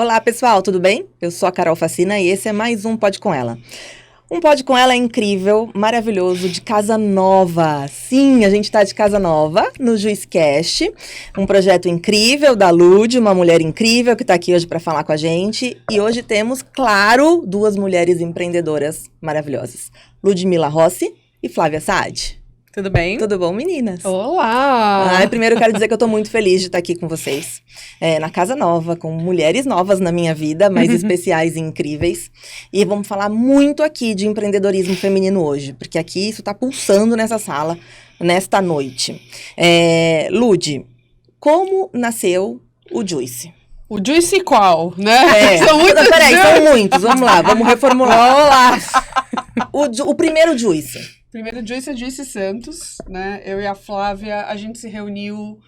Olá, pessoal, tudo bem? Eu sou a Carol Facina e esse é mais um Pode Com Ela. Um Pode Com Ela incrível, maravilhoso, de casa nova. Sim, a gente tá de casa nova no JuiceCast, um projeto incrível da Lud, uma mulher incrível que tá aqui hoje para falar com a gente. E hoje temos, claro, duas mulheres empreendedoras maravilhosas, Ludmila Rossi e Flávia Saad. Tudo bem? Tudo bom, meninas? Olá! Primeiro eu quero dizer que eu tô muito feliz de estar aqui com vocês, na casa nova, com mulheres novas na minha vida, mas especiais e incríveis. E vamos falar muito aqui de empreendedorismo feminino hoje, porque aqui isso tá pulsando nessa sala, nesta noite. Lud, como nasceu o Juice? O Juice qual, né? São muitos. Peraí, são muitos. Vamos lá, vamos reformular. Vamos lá. O primeiro Juice. Primeiro Juice é Juice Santos, né? Eu e a Flávia, a gente se reuniu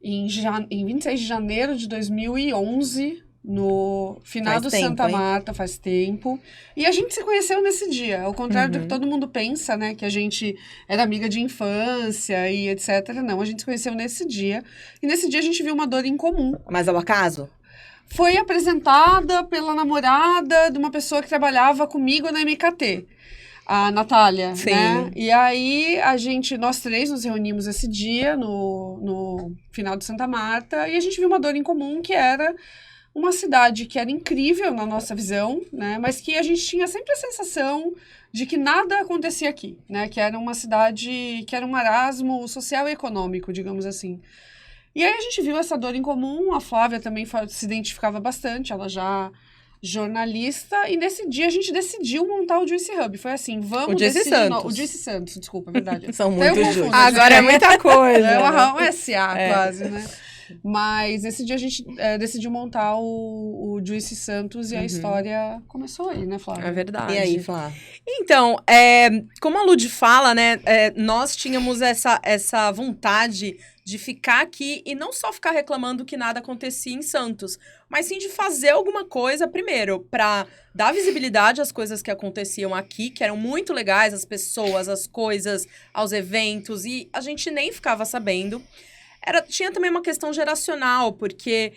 em 26 de janeiro de 2011, no final do Santa Marta, faz tempo. E a gente se conheceu nesse dia, ao contrário do que todo mundo pensa, né? Que a gente era amiga de infância e etc. Não, a gente se conheceu nesse dia. E nesse dia a gente viu uma dor em comum. Mas ao acaso? Foi apresentada pela namorada de uma pessoa que trabalhava comigo na MKT. A Natália, sim, né? E aí, nós três nos reunimos esse dia, no final de Santa Marta, e a gente viu uma dor em comum, que era uma cidade que era incrível na nossa visão, né? Mas que a gente tinha sempre a sensação de que nada acontecia aqui, né? Que era uma cidade, que era um marasmo social e econômico, digamos assim. E aí a gente viu essa dor em comum, a Flávia também se identificava bastante, ela já... jornalista, e nesse dia a gente decidiu montar o Juice Hub. Foi assim, vamos decidir... O Juice Santos, desculpa, é verdade. São muitos Juice. Agora é muita coisa. É um SA quase, né? Mas nesse dia a gente decidiu montar o Juice Santos e a história começou aí, né, Flávia? É verdade. E aí, Flávia? Então, como a Lud fala, né, nós tínhamos essa vontade de ficar aqui e não só ficar reclamando que nada acontecia em Santos, mas sim de fazer alguma coisa, primeiro, para dar visibilidade às coisas que aconteciam aqui, que eram muito legais, as pessoas, as coisas, aos eventos, e a gente nem ficava sabendo. Tinha também uma questão geracional, porque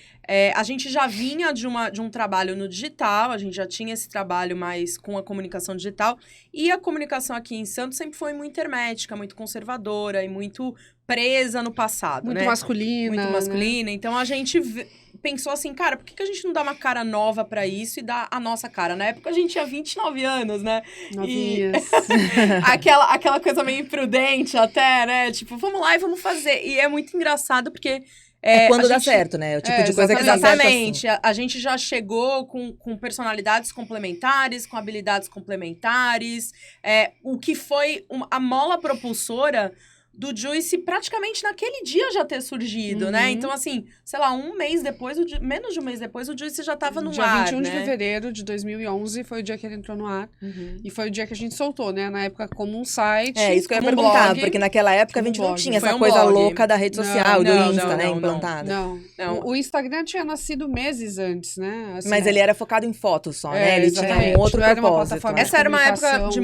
a gente já vinha de um trabalho no digital, a gente já tinha esse trabalho mais com a comunicação digital, e a comunicação aqui em Santos sempre foi muito hermética, muito conservadora e muito presa no passado, muito né? masculina. Muito masculina. Né? Então, a gente pensou assim, cara, por que a gente não dá uma cara nova pra isso e dá a nossa cara? Na época, a gente tinha 29 anos, né? Novinhas. Aquela coisa meio imprudente até, né? Tipo, vamos lá e vamos fazer. E é muito engraçado, porque... quando dá certo, né? O tipo de coisa que dá certo. Exatamente. A gente já chegou com personalidades complementares, com habilidades complementares. O que foi a mola propulsora do Juice praticamente naquele dia já ter surgido, né? Então, assim, sei lá, menos de um mês depois, o Juice já tava no ar, Dia 21 né? de fevereiro de 2011 foi o dia que ele entrou no ar. E foi o dia que a gente soltou, né? Na época, como um site, isso que eu ia perguntar, porque naquela época a gente não tinha essa coisa louca da rede social, do Insta, né? Implantada. Não. O Instagram tinha nascido meses antes, né? Assim, mas ele era focado em fotos só, né? Ele tinha um outro propósito. Essa era uma época de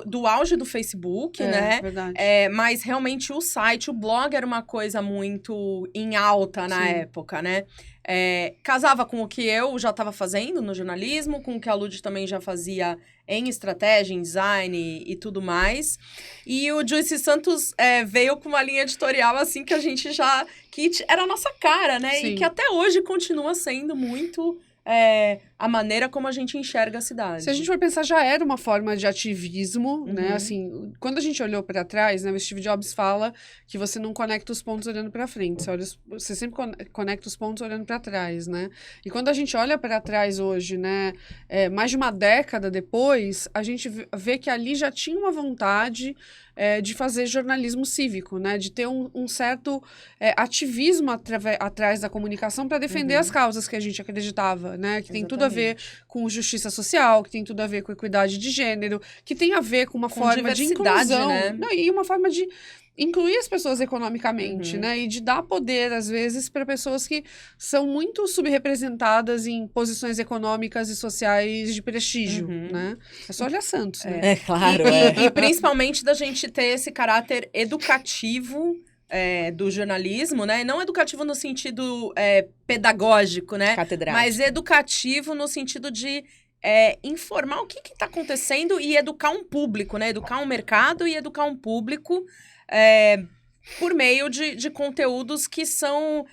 do auge do Facebook, né? Verdade. Mas realmente o site, o blog era uma coisa muito em alta na época, né? Casava com o que eu já estava fazendo no jornalismo, com o que a Lud também já fazia em estratégia, em design e tudo mais. E o Juice Santos veio com uma linha editorial, assim, que a gente que era a nossa cara, né? Sim. E que até hoje continua sendo muito... a maneira como a gente enxerga a cidade. Se a gente for pensar, já era uma forma de ativismo, né? Assim, quando a gente olhou para trás, né? O Steve Jobs fala que você não conecta os pontos olhando para frente, você sempre conecta os pontos olhando para trás, né? E quando a gente olha para trás hoje, né? Mais de uma década depois, a gente vê que ali já tinha uma vontade de fazer jornalismo cívico, né? De ter um certo ativismo atrás da comunicação para defender as causas que a gente acreditava, né? Que tem tudo a ver com justiça social, que tem tudo a ver com equidade de gênero, que tem a ver com uma forma de inclusão, né? Não, e uma forma de incluir as pessoas economicamente, né? E de dar poder, às vezes, para pessoas que são muito subrepresentadas em posições econômicas e sociais de prestígio, né? É só olhar Santos, né? Claro, E principalmente da gente ter esse caráter educativo do jornalismo, né? E não educativo no sentido pedagógico, né? Catedrático. Mas educativo no sentido de informar o que está acontecendo e educar um público, né? Educar um mercado e educar um público por meio de conteúdos que são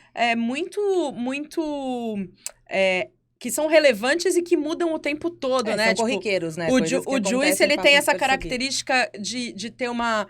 que são relevantes e que mudam o tempo todo, né? São corriqueiros, né? O Juice, ele tem essa característica de ter uma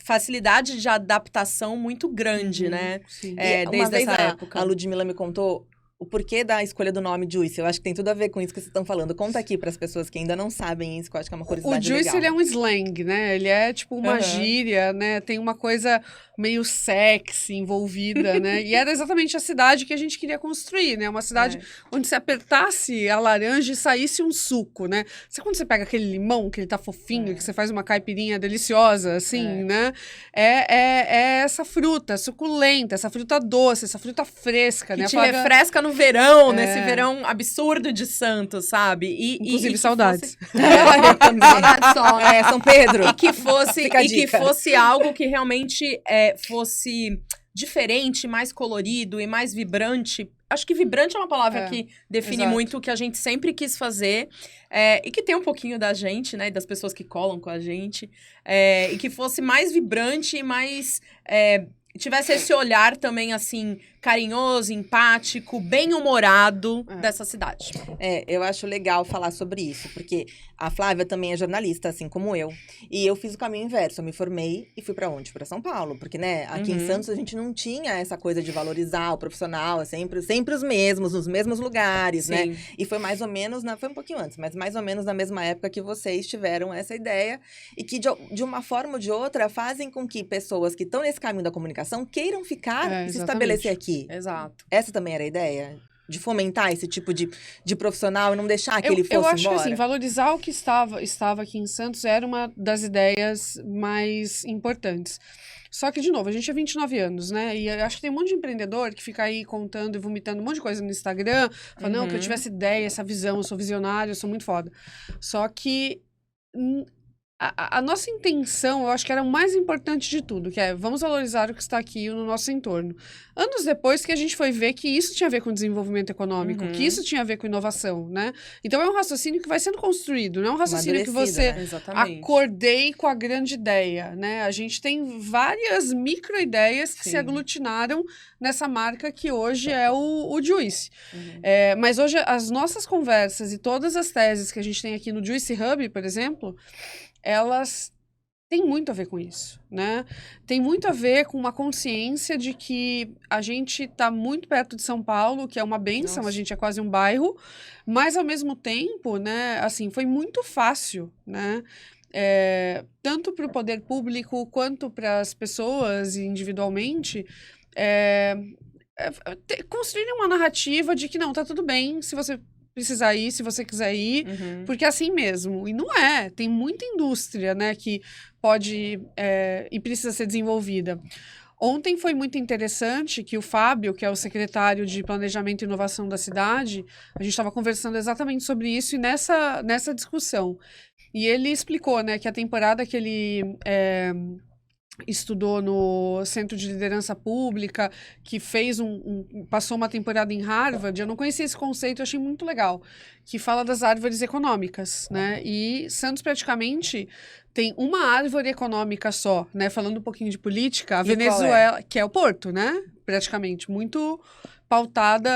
facilidade de adaptação muito grande, né? Sim. Desde essa época. A Ludmilla me contou o porquê da escolha do nome Juice. Eu acho que tem tudo a ver com isso que vocês estão falando. Conta aqui para as pessoas que ainda não sabem isso, que eu acho que é uma curiosidade legal. O Juice, ele é um slang, né? Ele é tipo uma gíria, né? Tem uma coisa meio sexy envolvida, né? E era exatamente a cidade que a gente queria construir, né? Uma cidade onde se apertasse a laranja e saísse um suco, né? Sabe quando você pega aquele limão, que ele tá fofinho, que você faz uma caipirinha deliciosa, assim, né? É essa fruta suculenta, essa fruta doce, essa fruta fresca, que né? te refresca no verão, nesse verão absurdo de Santos, sabe? Inclusive, saudades. Saudades só, São Pedro. E que fosse algo que realmente fosse diferente, mais colorido e mais vibrante. Acho que vibrante é uma palavra que define muito o que a gente sempre quis fazer. E que tem um pouquinho da gente, né? Das pessoas que colam com a gente. E que fosse mais vibrante e mais... tivesse esse olhar também, assim, carinhoso, empático, bem-humorado dessa cidade. Eu acho legal falar sobre isso, porque a Flávia também é jornalista, assim como eu. E eu fiz o caminho inverso, eu me formei e fui pra onde? Pra São Paulo, porque, né, aqui em Santos a gente não tinha essa coisa de valorizar o profissional, sempre os mesmos, nos mesmos lugares, né? E foi mais ou menos, foi um pouquinho antes, mas mais ou menos na mesma época que vocês tiveram essa ideia e que, de uma forma ou de outra, fazem com que pessoas que estão nesse caminho da comunicação queiram ficar e se estabelecer aqui. Exato. Essa também era a ideia? De fomentar esse tipo de profissional e não deixar que ele fosse embora? Eu acho embora? que, assim, valorizar o que estava aqui em Santos era uma das ideias mais importantes. Só que, de novo, a gente tinha 29 anos, né? E eu acho que tem um monte de empreendedor que fica aí contando e vomitando um monte de coisa no Instagram. Falando, não, que eu tivesse ideia, essa visão, eu sou visionário, eu sou muito foda. Só que... A nossa intenção, eu acho que era o mais importante de tudo, que vamos valorizar o que está aqui no nosso entorno. Anos depois que a gente foi ver que isso tinha a ver com desenvolvimento econômico, que isso tinha a ver com inovação, né? Então é um raciocínio que vai sendo construído, não é um raciocínio que você acordei com a grande ideia, né? A gente tem várias micro-ideias que se aglutinaram nessa marca que hoje é o Juice. Mas hoje as nossas conversas e todas as teses que a gente tem aqui no Juice Hub, por exemplo, elas têm muito a ver com isso, né? Tem muito a ver com uma consciência de que a gente está muito perto de São Paulo, que é uma bênção, a gente é quase um bairro, mas ao mesmo tempo, né, assim, foi muito fácil, né? Tanto para o poder público quanto para as pessoas individualmente, construírem uma narrativa de que não, tá tudo bem se você precisar ir, se você quiser ir, porque é assim mesmo. E não é. Tem muita indústria, né, que pode e precisa ser desenvolvida. Ontem foi muito interessante que o Fábio, que é o secretário de Planejamento e Inovação da cidade, a gente estava conversando exatamente sobre isso e nessa discussão. E ele explicou, né, que a temporada que ele... estudou no Centro de Liderança Pública, que fez passou uma temporada em Harvard, eu não conhecia esse conceito, eu achei muito legal, que fala das árvores econômicas, né? E Santos praticamente tem uma árvore econômica só, né? Falando um pouquinho de política, a Venezuela, que é o Porto, né? Praticamente, muito pautada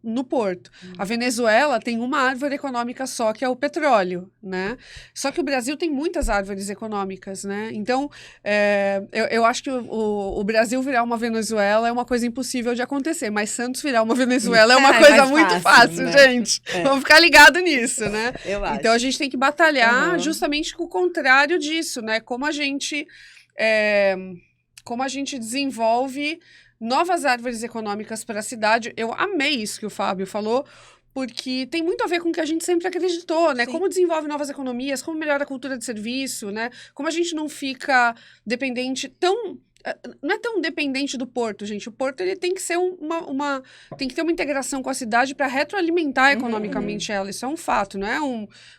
no Porto. A Venezuela tem uma árvore econômica só, que é o petróleo, né? Só que o Brasil tem muitas árvores econômicas, né? Então, eu acho que o Brasil virar uma Venezuela é uma coisa impossível de acontecer, mas Santos virar uma Venezuela é uma coisa muito fácil, né? Gente. Vamos ficar ligados nisso, né? Eu acho. Então, a gente tem que batalhar justamente com o contrário disso, né? Como a gente desenvolve novas árvores econômicas para a cidade. Eu amei isso que o Fábio falou, porque tem muito a ver com o que a gente sempre acreditou, né? Sim. Como desenvolve novas economias, como melhora a cultura de serviço, né? Como a gente não fica dependente, tão não é tão dependente do porto, gente. O porto ele tem que ser tem que ter uma integração com a cidade para retroalimentar economicamente ela. Isso é um fato, não é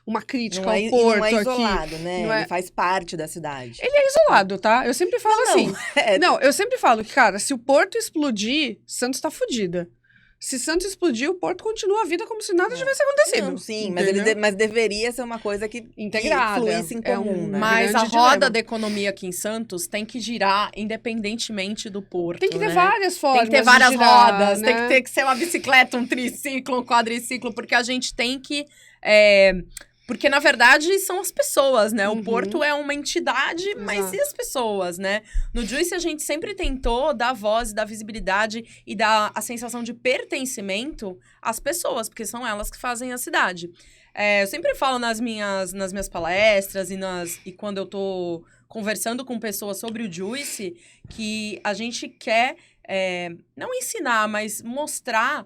uma crítica ao porto. Não é isolado, aqui. né? Ele faz parte da cidade. Ele é isolado, tá? Eu sempre falo assim. Não, eu sempre falo que, cara, se o porto explodir, Santos tá fodida. Se Santos explodir, o porto continua a vida como se nada tivesse acontecido. Não, sim, mas deveria ser uma coisa que integrada, fluísse em comum, né? Mas a roda da economia aqui em Santos tem que girar independentemente do porto, tem que ter né? várias formas. Tem que ter várias girar, rodas, né? tem que ser uma bicicleta, um triciclo, um quadriciclo, porque a gente tem que... Porque, na verdade, são as pessoas, né? O porto é uma entidade, mas e as pessoas, né? No Juice, a gente sempre tentou dar voz, dar visibilidade e dar a sensação de pertencimento às pessoas, porque são elas que fazem a cidade. Eu sempre falo nas minhas palestras e quando eu tô conversando com pessoas sobre o Juice, que a gente quer não ensinar, mas mostrar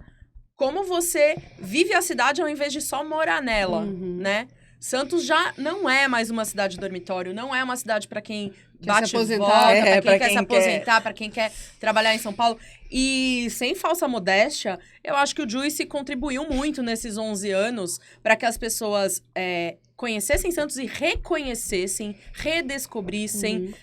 como você vive a cidade ao invés de só morar nela, né? Santos já não é mais uma cidade dormitório, não é uma cidade para quem bate e volta, para quem quer se aposentar, para quem quer trabalhar em São Paulo. E, sem falsa modéstia, eu acho que o Juice contribuiu muito nesses 11 anos para que as pessoas conhecessem Santos e reconhecessem, redescobrissem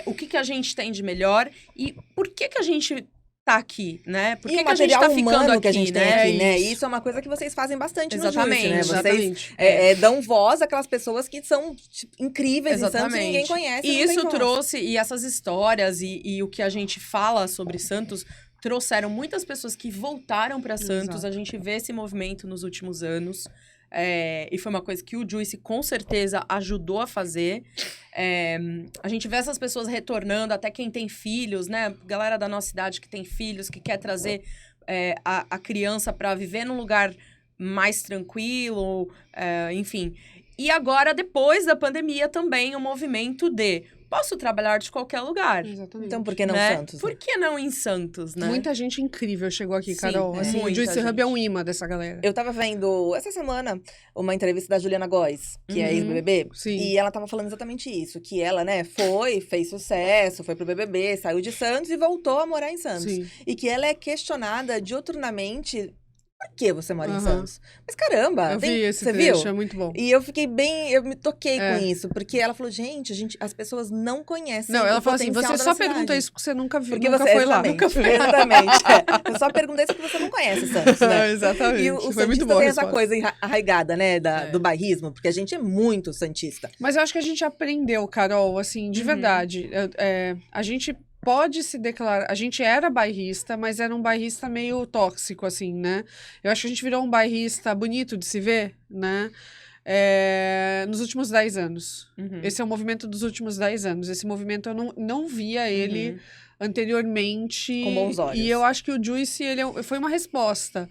o que a gente tem de melhor e por que a gente tá aqui, né? Por que a gente tá ficando aqui, que a gente né? tem aqui, né? Isso é uma coisa que vocês fazem bastante no Juice, né? Exatamente. Vocês dão voz àquelas pessoas que são incríveis em Santos e ninguém conhece. E isso trouxe, e essas histórias e o que a gente fala sobre Santos trouxeram muitas pessoas que voltaram para Santos. Exato. A gente vê esse movimento nos últimos anos. E foi uma coisa que o Juice com certeza ajudou a fazer. A gente vê essas pessoas retornando, até quem tem filhos, né? Galera da nossa cidade que tem filhos, que quer trazer a criança para viver num lugar mais tranquilo, enfim. E agora, depois da pandemia, também o movimento de... Posso trabalhar de qualquer lugar. Exatamente. Então, por que não né? Santos? Por que não em Santos, né? Muita gente incrível chegou aqui, Carol. Sim, assim, o Juice Hub é um imã dessa galera. Eu tava vendo, essa semana, uma entrevista da Juliana Góes, que é ex-BBB. Sim. E ela tava falando exatamente isso. Que ela, né, fez sucesso, foi pro BBB, saiu de Santos e voltou a morar em Santos. Sim. E que ela é questionada diuturnamente... Por que você mora em Santos? Mas caramba, Eu vi esse você trecho, viu? é muito bom. E eu me toquei com isso, porque ela falou, gente, as pessoas não conhecem Não, ela o falou assim, potencial você da só cidade. pergunta isso porque você nunca viu, Porque nunca você, foi lá. exatamente, Nunca foi exatamente. Eu só perguntei isso porque você não conhece Santos, né? Exatamente. E o Foi santista muito boa a tem essa resposta. coisa arraigada, né, do bairrismo, porque a gente é muito santista. Mas eu acho que a gente aprendeu, Carol, assim, de verdade. A gente pode se declarar... A gente era bairrista, mas era um bairrista meio tóxico, assim, né? Eu acho que a gente virou um bairrista bonito de se ver, né? Nos últimos 10 anos. Esse é o movimento dos últimos 10 anos. Esse movimento eu não via ele anteriormente. Com bons olhos. E eu acho que o Juice, foi uma resposta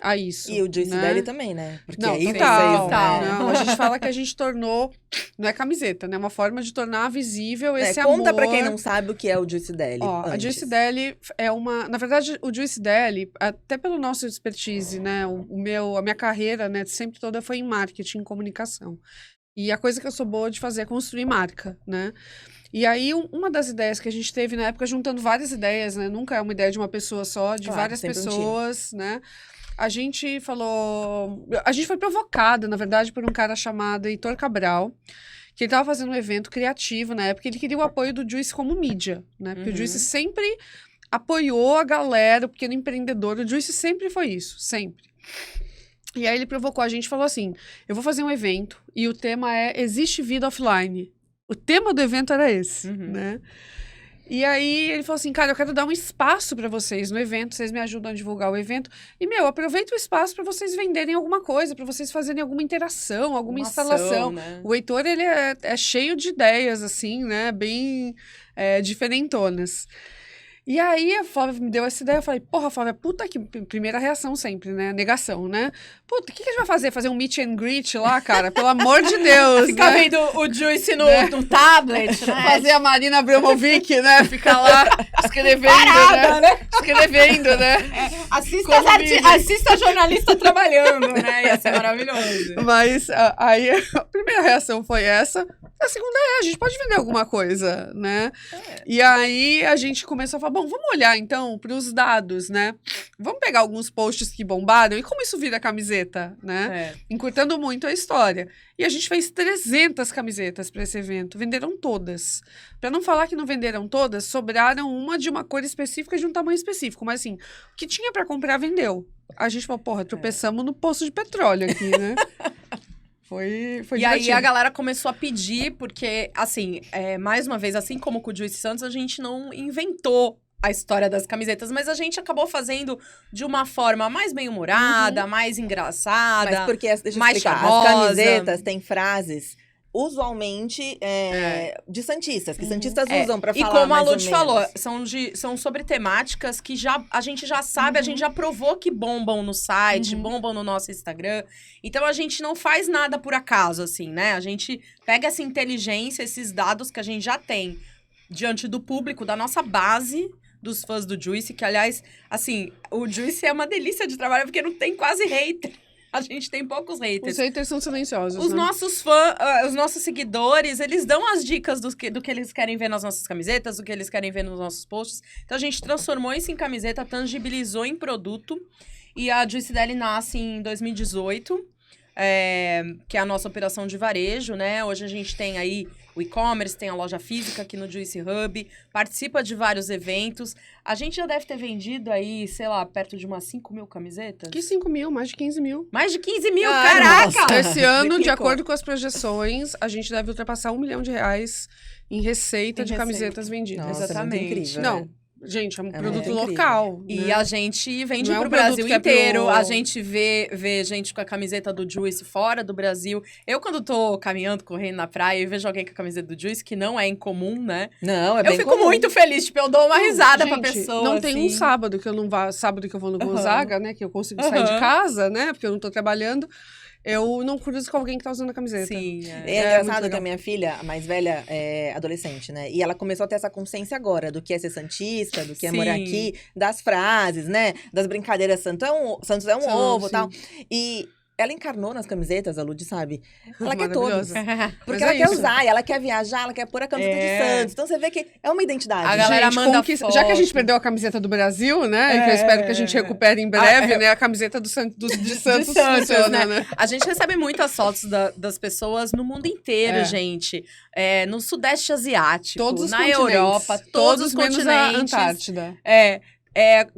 a isso. E o Juice né? dele também, né? Porque Não, aí total, vocês, né? Não, a gente fala que a gente tornou... Não é camiseta, né? É uma forma de tornar visível esse amor. Conta pra quem não sabe o que é o Juice Deli. A Juice Deli é uma... Na verdade, o Juice Deli, até pelo nosso expertise, né? A minha carreira, né? Sempre toda foi em marketing, em comunicação. E a coisa que eu sou boa de fazer é construir marca, né? E aí, uma das ideias que a gente teve na época, juntando várias ideias, né? Nunca é uma ideia de uma pessoa só, de várias pessoas, né? A gente falou... A gente foi provocada, na verdade, por um cara chamado Heitor Cabral, que ele estava fazendo um evento criativo na época. Ele queria o apoio do Juice como mídia, né? Porque o Juice sempre apoiou a galera, o pequeno empreendedor. O Juice sempre foi isso, sempre. E aí ele provocou a gente e falou assim, eu vou fazer um evento e o tema é Existe Vida Offline. O tema do evento era esse, né? E aí ele falou assim, cara, eu quero dar um espaço para vocês no evento, vocês me ajudam a divulgar o evento. E, aproveita o espaço para vocês venderem alguma coisa, para vocês fazerem alguma interação, alguma instalação. ação, né? O Heitor, ele é cheio de ideias, assim, né? Bem diferentonas. E aí a Flávia me deu essa ideia, eu falei, porra, Flávia, puta que... Primeira reação sempre, né? Negação, né? Puta, o que a gente vai fazer? Fazer um meet and greet lá, cara? Pelo amor de Deus, Ficar né? vendo o Juice no tablet, né? Fazer a Marina Abramovic, né? Ficar lá escrevendo, Parada, né? Escrevendo, né? Assista a jornalista trabalhando, né? Ia ser maravilhoso. Mas aí a primeira reação foi essa. A segunda a gente pode vender alguma coisa, né? E aí a gente começou a falar, bom, vamos olhar então para os dados, né? Vamos pegar alguns posts que bombaram e como isso vira camiseta, né? Encurtando muito a história. E a gente fez 300 camisetas para esse evento, venderam todas. Para não falar que não venderam todas, sobraram uma de uma cor específica de um tamanho específico, mas assim, o que tinha para comprar vendeu. A gente falou, porra, tropeçamos no poço de petróleo aqui, né? Foi E aí a galera começou a pedir, porque, assim, mais uma vez, assim como com o Juicy Santos, a gente não inventou a história das camisetas, mas a gente acabou fazendo de uma forma mais bem-humorada, mais engraçada, Mas porque, deixa eu mais explicar, charmosa. as camisetas têm frases usualmente de santistas, que santistas usam pra falar E como a mais ou Lud menos. falou, são sobre temáticas que a gente já sabe, a gente já provou que bombam no site, bombam no nosso Instagram. Então, a gente não faz nada por acaso, assim, né? A gente pega essa inteligência, esses dados que a gente já tem diante do público, da nossa base dos fãs do Juicy, que, aliás, assim, o Juicy é uma delícia de trabalhar, porque não tem quase hater. A gente tem poucos haters. Os haters são silenciosos, Os né? nossos fãs, os nossos seguidores, eles dão as dicas do que eles querem ver nas nossas camisetas, do que eles querem ver nos nossos posts. Então, a gente transformou isso em camiseta, tangibilizou em produto. E a Juicy Deli nasce em 2018, que é a nossa operação de varejo, né? Hoje a gente tem aí o e-commerce, tem a loja física aqui no Juicy Hub, participa de vários eventos. A gente já deve ter vendido aí, sei lá, perto de umas 5 mil camisetas. Que 5 mil, mais de 15 mil. Mais de 15 mil, Ai, caraca! nossa. Esse ano, de Duplicou. acordo com as projeções, a gente deve ultrapassar R$1 milhão em receita Em de receita. camisetas vendidas. Nossa, Exatamente. muito incrível, Não, né? gente, é um muito produto incrível. local. E né? a gente vende Não é pro um produto Brasil que é inteiro. pro- A gente vê gente com a camiseta do Juicy fora do Brasil. Eu, quando tô caminhando, correndo na praia, e vejo alguém com a camiseta do Juicy, que não é incomum, né? Não, é Eu bem fico comum. muito feliz, tipo, eu dou uma risada pra Gente, pessoa, não tem um assim. sábado que eu não vá, sábado que eu vou no Gonzaga, né? Que eu consigo sair de Aham. casa, né? Porque eu não tô trabalhando. Eu não cruzo com alguém que tá usando a camiseta. Sim, É muito engraçado que legal. a minha filha, a mais velha, é adolescente, né? E ela começou a ter essa consciência agora do que é ser santista, do que é morar Sim. aqui, das frases, né? Das brincadeiras, Santos é um Sim, ovo e sim. tal. E ela encarnou nas camisetas, a Lud, sabe? Ela quer Maravilhoso. todas. Mas Porque é ela quer isso. usar, e ela quer viajar, ela quer pôr a camiseta de Santos. Então você vê que é uma identidade. A galera Gente, manda Já que a gente foto. perdeu a camiseta do Brasil, né? E que eu espero que a gente recupere em breve, né? A camiseta de Santos de funciona, Santos, né? A gente recebe muitas fotos das pessoas no mundo inteiro, É. gente. No Sudeste Asiático, Todos os na continentes. Europa, todos os menos continentes. a Antártida.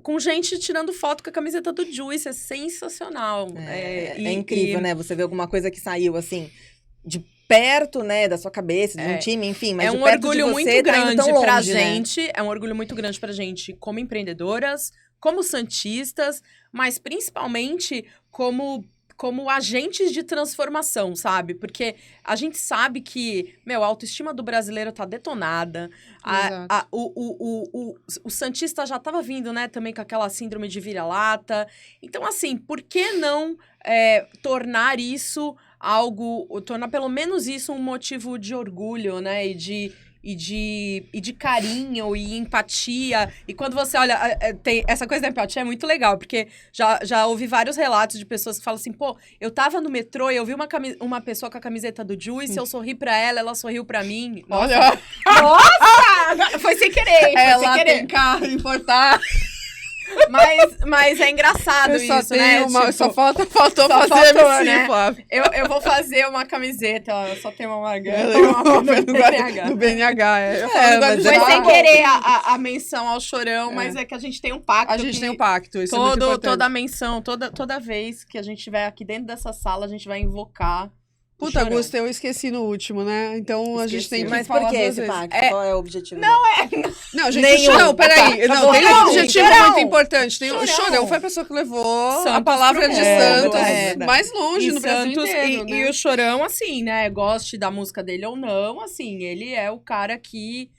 Com gente tirando foto com a camiseta do Juice, é sensacional. É incrível, né? Você vê alguma coisa que saiu, assim, de perto, né, da sua cabeça, de um time, enfim. Mas É de um perto orgulho de muito você, tá indo grande tão pra longe, né? gente. É um orgulho muito grande pra gente como empreendedoras, como santistas, mas principalmente como agentes de transformação, sabe? Porque a gente sabe que, a autoestima do brasileiro tá detonada. Exato. O santista já tava vindo, né, também com aquela síndrome de vira-lata. Então, assim, por que não tornar isso tornar pelo menos isso um motivo de orgulho, né? E de carinho e empatia. E quando você olha, tem essa coisa da empatia é muito legal, porque já ouvi vários relatos de pessoas que falam assim, pô, eu tava no metrô e eu vi uma pessoa com a camiseta do Juice, eu sorri pra ela sorriu pra mim. Olha, Nossa! Foi sem querer, ela tem carro importar. Mas é engraçado isso, né? Só Tipo, faltou só fazer faltou, MC, né? Flávio. eu vou fazer uma camiseta, ó, só tem uma margana. No BNH, Eu falo no mas Guarujá. Foi sem bom. querer a menção ao Chorão, mas é que a gente tem um pacto. A gente que tem um pacto, isso é muito importante. toda a menção, toda vez que a gente estiver aqui dentro dessa sala, a gente vai invocar o Puta, Chorão. Augusto, eu esqueci no último, né? Então a gente tem que Mas falar por que duas esse vezes. pacto? Qual é o objetivo? Não, gente, Nenhum. não, peraí. Tá Não, bom. tem Chorão, um objetivo Chorão. muito importante. Tem o Chorão. Chorão foi a pessoa que levou a Santos palavra pro de mundo, Santos é. mais longe E no Brasil Santos, inteiro, né? e o Chorão, assim, né? Goste da música dele ou não, assim, ele é o cara que...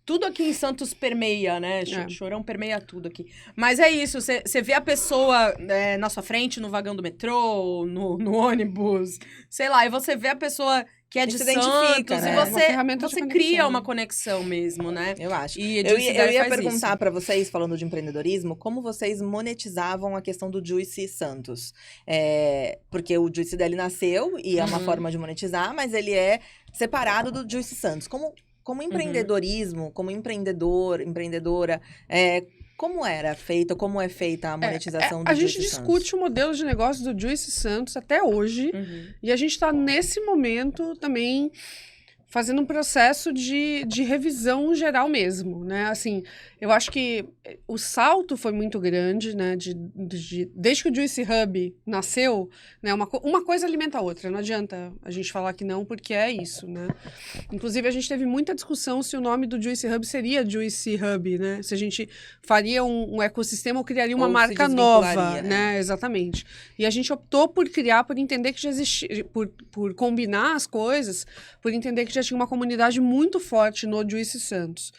tudo aqui em Santos permeia, né? Chorão permeia tudo aqui. Mas é isso, você vê a pessoa na sua frente, no vagão do metrô, no ônibus, sei lá, e você vê a pessoa que é Que de se identifica, Santos, né? e Uma ferramenta de você conexão. cria uma conexão mesmo, né? Eu acho. E a Eu Juicy ia, Deli eu ia faz perguntar isso. para vocês, falando de empreendedorismo, como vocês monetizavam a questão do Juicy Santos. Porque o Juicy Deli nasceu e é uma Uhum. forma de monetizar, mas ele é separado do Juicy Santos. Como empreendedorismo, como empreendedora, como era feita, como é feita a monetização do A gente Juicy discute Santos? o modelo de negócio do Juicy Santos até hoje. Uhum. E a gente está nesse momento também fazendo um processo de revisão geral mesmo, né? Assim, eu acho que o salto foi muito grande, né? Desde que o Juicy Hub nasceu, né? Uma coisa alimenta a outra. Não adianta a gente falar que não, porque é isso, né? Inclusive, a gente teve muita discussão se o nome do Juicy Hub seria Juicy Hub, né? Se a gente faria um ecossistema ou criaria uma Ou se marca desvincularia, nova, né? Exatamente. E a gente optou por criar, por entender que já existia, por combinar as coisas, por entender que já tinha uma comunidade muito forte no Juicy Santos.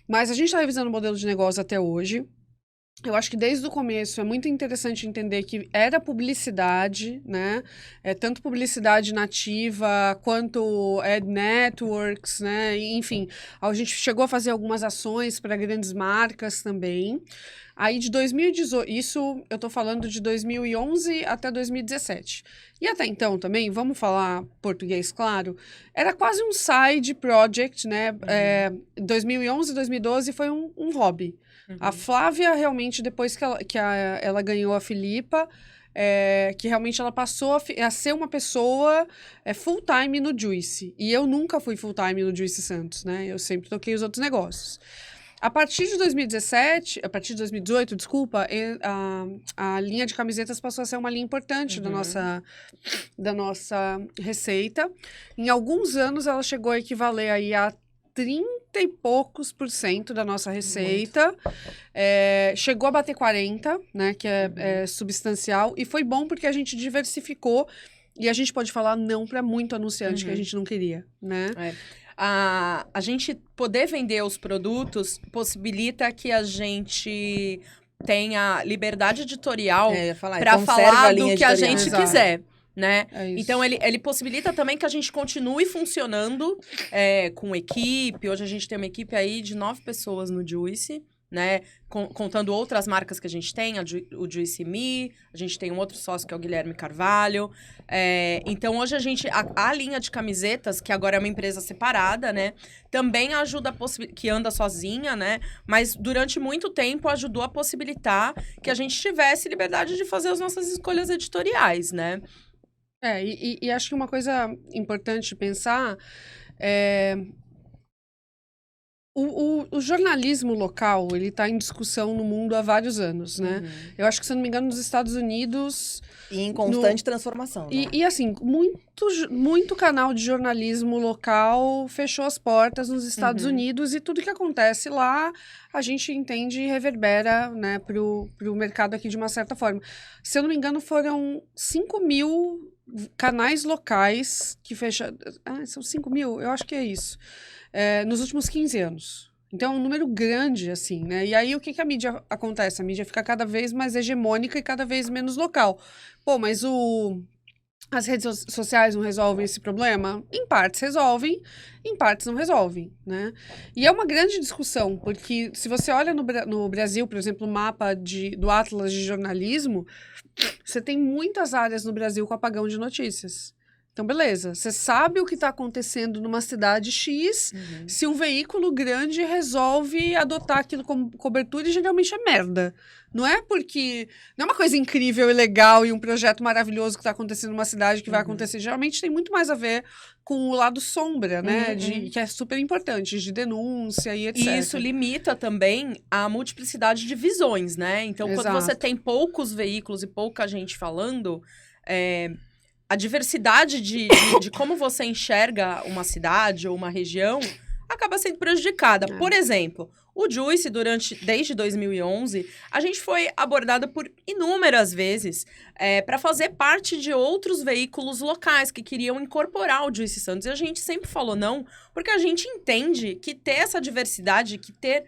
Mas a gente está revisando o modelo de negócio até hoje. Eu acho que desde o começo é muito interessante entender que era publicidade, né? Tanto publicidade nativa quanto ad networks, né? E, enfim, a gente chegou a fazer algumas ações para grandes marcas também. Aí de 2018, isso eu tô falando de 2011 até 2017. E até então também, vamos falar português, claro, era quase um side project, né? 2011, 2012 foi um hobby. A Flávia, realmente, depois que ela ganhou a Filipa, que realmente ela passou a ser uma pessoa full-time no Juicy. E eu nunca fui full-time no Juicy Santos, né? Eu sempre toquei os outros negócios. A partir de 2018, desculpa, a linha de camisetas passou a ser uma linha importante da nossa receita. Em alguns anos, ela chegou a equivaler aí a 30 e poucos % da nossa receita. Chegou a bater 40, né, que é substancial. E foi bom porque a gente diversificou e a gente pode falar não para muito anunciante que a gente não queria, né? A gente poder vender os produtos possibilita que a gente tenha liberdade editorial para falar do que a gente quiser. Né? Então, ele possibilita também que a gente continue funcionando com equipe. Hoje a gente tem uma equipe aí de 9 pessoas no Juicy, né? Contando outras marcas que a gente tem, o Juicy Me, a gente tem um outro sócio que é o Guilherme Carvalho. Então, hoje a linha de camisetas, que agora é uma empresa separada, né? Também ajuda que anda sozinha, né? Mas durante muito tempo ajudou a possibilitar que a gente tivesse liberdade de fazer as nossas escolhas editoriais, né? E acho que uma coisa importante pensar é... O jornalismo local, ele está em discussão no mundo há vários anos, né? Eu acho que, se eu não me engano, nos Estados Unidos... E em constante transformação, né? E assim, muito canal de jornalismo local fechou as portas nos Estados Unidos e tudo que acontece lá, a gente entende e reverbera, né, pro mercado aqui de uma certa forma. Se eu não me engano, foram 5 mil canais locais que fecharam... são 5 mil? Eu acho que é isso. Nos últimos 15 anos. Então, é um número grande, assim, né? E aí, o que a mídia acontece? A mídia fica cada vez mais hegemônica e cada vez menos local. Pô, mas as redes sociais não resolvem esse problema? Em partes resolvem, em partes não resolvem, né? E é uma grande discussão, porque se você olha no Brasil, por exemplo, o mapa do Atlas de Jornalismo, você tem muitas áreas no Brasil com apagão de notícias. Então, beleza, você sabe o que está acontecendo numa cidade X, se um veículo grande resolve adotar aquilo como cobertura, e geralmente é merda. Não é porque... Não é uma coisa incrível e legal e um projeto maravilhoso que está acontecendo numa cidade que vai acontecer. Geralmente tem muito mais a ver com o lado sombra, né? Que é super importante, de denúncia e etc. E isso limita também a multiplicidade de visões, né? Então, quando você tem poucos veículos e pouca gente falando... A diversidade de como você enxerga uma cidade ou uma região acaba sendo prejudicada. Por exemplo, o Juicy, desde 2011, a gente foi abordada por inúmeras vezes para fazer parte de outros veículos locais que queriam incorporar o Juicy Santos. E a gente sempre falou não, porque a gente entende que ter essa diversidade, que ter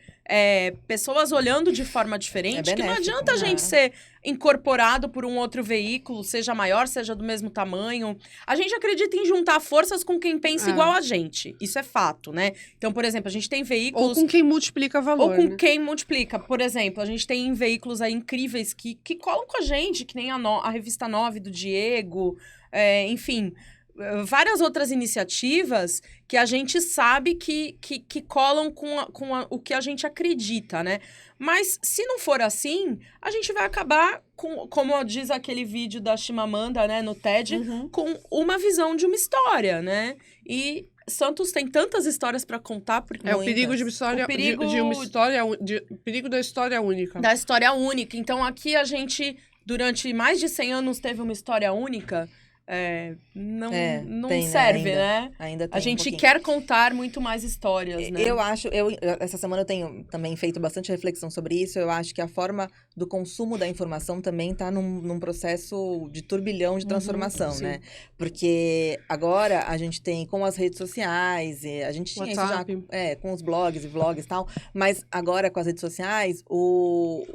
pessoas olhando de forma diferente, É que não benéfico, adianta a gente ser incorporado por um outro veículo, seja maior, seja do mesmo tamanho. A gente acredita em juntar forças com quem pensa igual a gente. Isso é fato, né? Então, por exemplo, a gente tem veículos... Ou com quem multiplica valor, Ou com né? quem multiplica. Por exemplo, a gente tem veículos aí incríveis que colam com a gente, que nem a Revista 9 do Diego, enfim... várias outras iniciativas que a gente sabe que colam com o que a gente acredita, né? Mas, se não for assim, a gente vai acabar, como diz aquele vídeo da Chimamanda, né, no TED, com uma visão de uma história, né? E Santos tem tantas histórias para contar. Porque O perigo de uma história, perigo da história única. Da história única. Então, aqui a gente, durante mais de 100 anos, teve uma história única... não tem, serve, né? né? Ainda tem A gente pouquinho. quer contar muito mais histórias, né? Eu acho, essa semana eu tenho também feito bastante reflexão sobre isso. Eu acho que a forma do consumo da informação também está num processo de turbilhão de transformação, né? Porque agora a gente tem com as redes sociais, a gente tinha isso já com os blogs e vlogs e tal, mas agora com as redes sociais, o